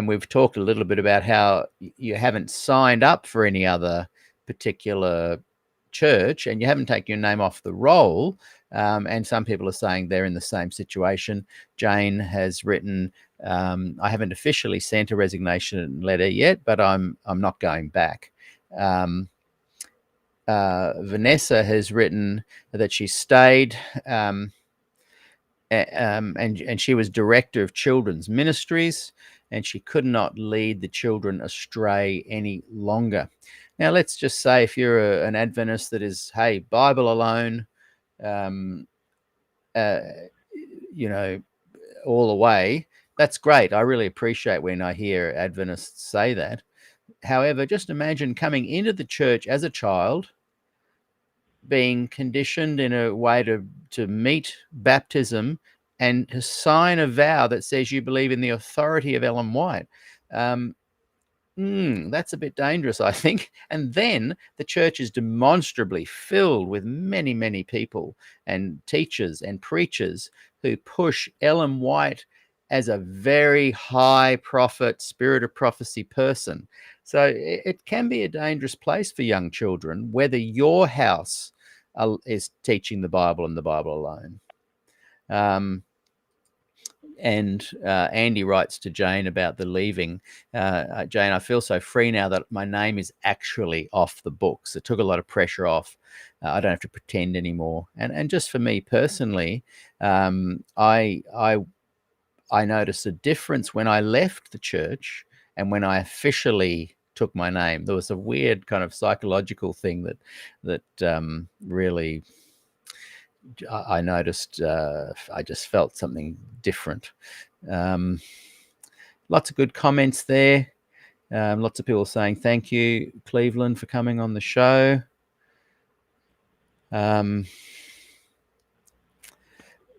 we've talked a little bit about how you haven't signed up for any other particular church and you haven't taken your name off the roll. And some people are saying they're in the same situation. Jane has written, I haven't officially sent a resignation letter yet, but I'm not going back. Vanessa has written that she stayed, and she was director of children's ministries, and she could not lead the children astray any longer. Now, let's just say if you're an Adventist that is, hey, Bible alone, all the way, that's great. I really appreciate when I hear Adventists say that. However, just imagine coming into the church as a child, being conditioned in a way to meet baptism and to sign a vow that says you believe in the authority of Ellen White. That's a bit dangerous, I think. And then the church is demonstrably filled with many, many people and teachers and preachers who push Ellen White as a very high prophet, spirit of prophecy person. So it can be a dangerous place for young children, whether your house is teaching the Bible and the Bible alone. And Andy writes to Jane about the leaving. Jane, I feel so free now that my name is actually off the books. It took a lot of pressure off. I don't have to pretend anymore. And just for me personally, I noticed a difference when I left the church and when I officially took my name. There was a weird kind of psychological thing that really I noticed. I just felt something different. Lots of good comments there. Lots of people saying thank you, Cleveland, for coming on the show.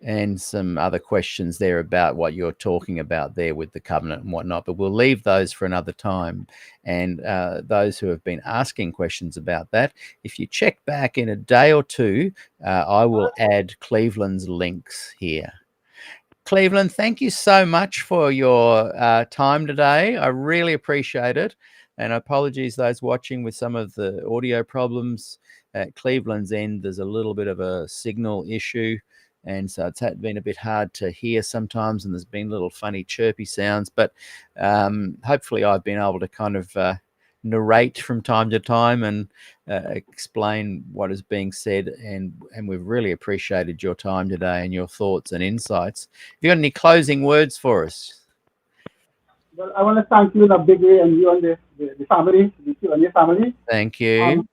And some other questions there about what you're talking about there with the covenant and whatnot, but we'll leave those for another time. And those who have been asking questions about that, if you check back in a day or two, I will add Cleveland's links here. Cleveland, thank you so much for your time today. I really appreciate it. And apologies those watching with some of the audio problems. At Cleveland's end, there's a little bit of a signal issue. And so it's been a bit hard to hear sometimes, and there's been little funny chirpy sounds. But hopefully I've been able to kind of narrate from time to time and explain what is being said. And we've really appreciated your time today and your thoughts and insights. Have you got any closing words for us? Well, I want to thank you in a big way, and you and the family, and your family. Thank you.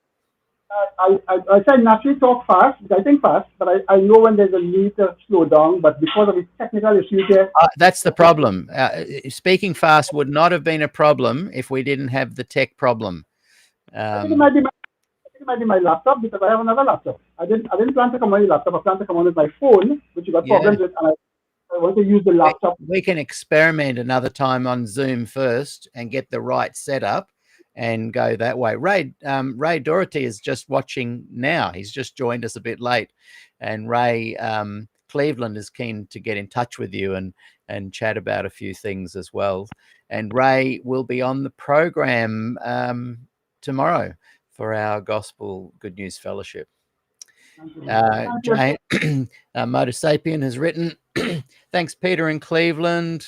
I said naturally talk fast, I think fast, but I know when there's a need to slow down, but because of the technical issues here. That's the problem. Speaking fast would not have been a problem if we didn't have the tech problem. I think it might be my laptop, because I have another laptop. I didn't plan to come on the laptop. I plan to come on with my phone, which you got problems with, and I want to use the laptop. We can experiment another time on Zoom first and get the right setup and go that way. Ray Doherty is just watching now. He's just joined us a bit late. And Ray, Cleveland is keen to get in touch with you and chat about a few things as well. And Ray will be on the program tomorrow for our Gospel Good News Fellowship. Motor Sapien has written, thanks, Peter in Cleveland.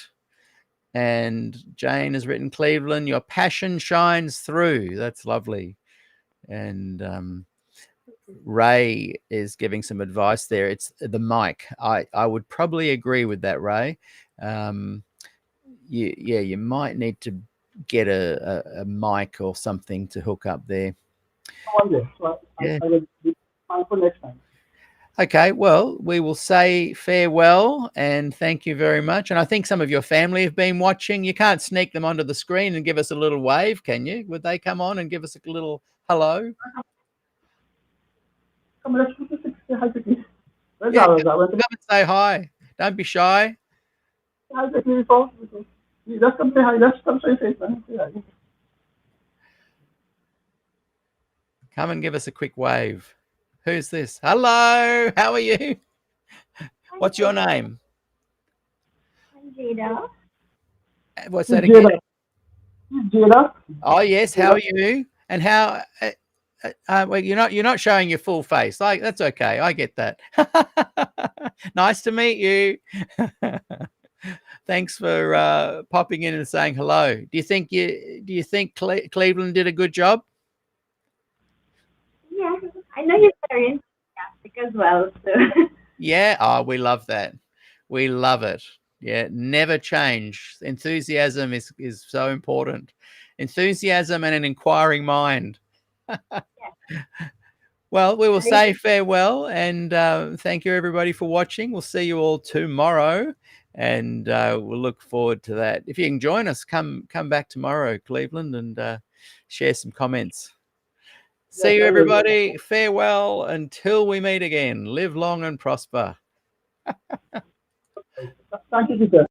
And Jane has written, Cleveland, your passion shines through. That's lovely. And Ray is giving some advice there. It's the mic. I would probably agree with that, Ray. You might need to get a mic or something to hook up there. One day. So I will be fine for next time. Okay, well, we will say farewell and thank you very much. And I think some of your family have been watching. You can't sneak them onto the screen and give us a little wave, can you? Would they come on and give us a little hello? Come on, let's say hi quickly. Come and say hi. Don't be shy. Hi quickly before. Just come say hi. Just come say hi. Come and give us a quick wave. Who's this? Hello, how are you? What's your name? I'm Jada. What's that again? Jada. Oh yes, how are you? And how? Well, you're not showing your full face. Like that's okay. I get that. Nice to meet you. Thanks for popping in and saying hello. Do you think Cleveland did a good job? Yeah, I know he's very enthusiastic as well. So. Yeah. Oh, we love that. We love it. Yeah. Never change. Enthusiasm is so important. Enthusiasm and an inquiring mind. Well, we will say farewell and thank you everybody for watching. We'll see you all tomorrow, and we'll look forward to that. If you can join us, come back tomorrow, Cleveland, and share some comments. See you everybody. Farewell until we meet again. Live long and prosper. Thank you, Peter.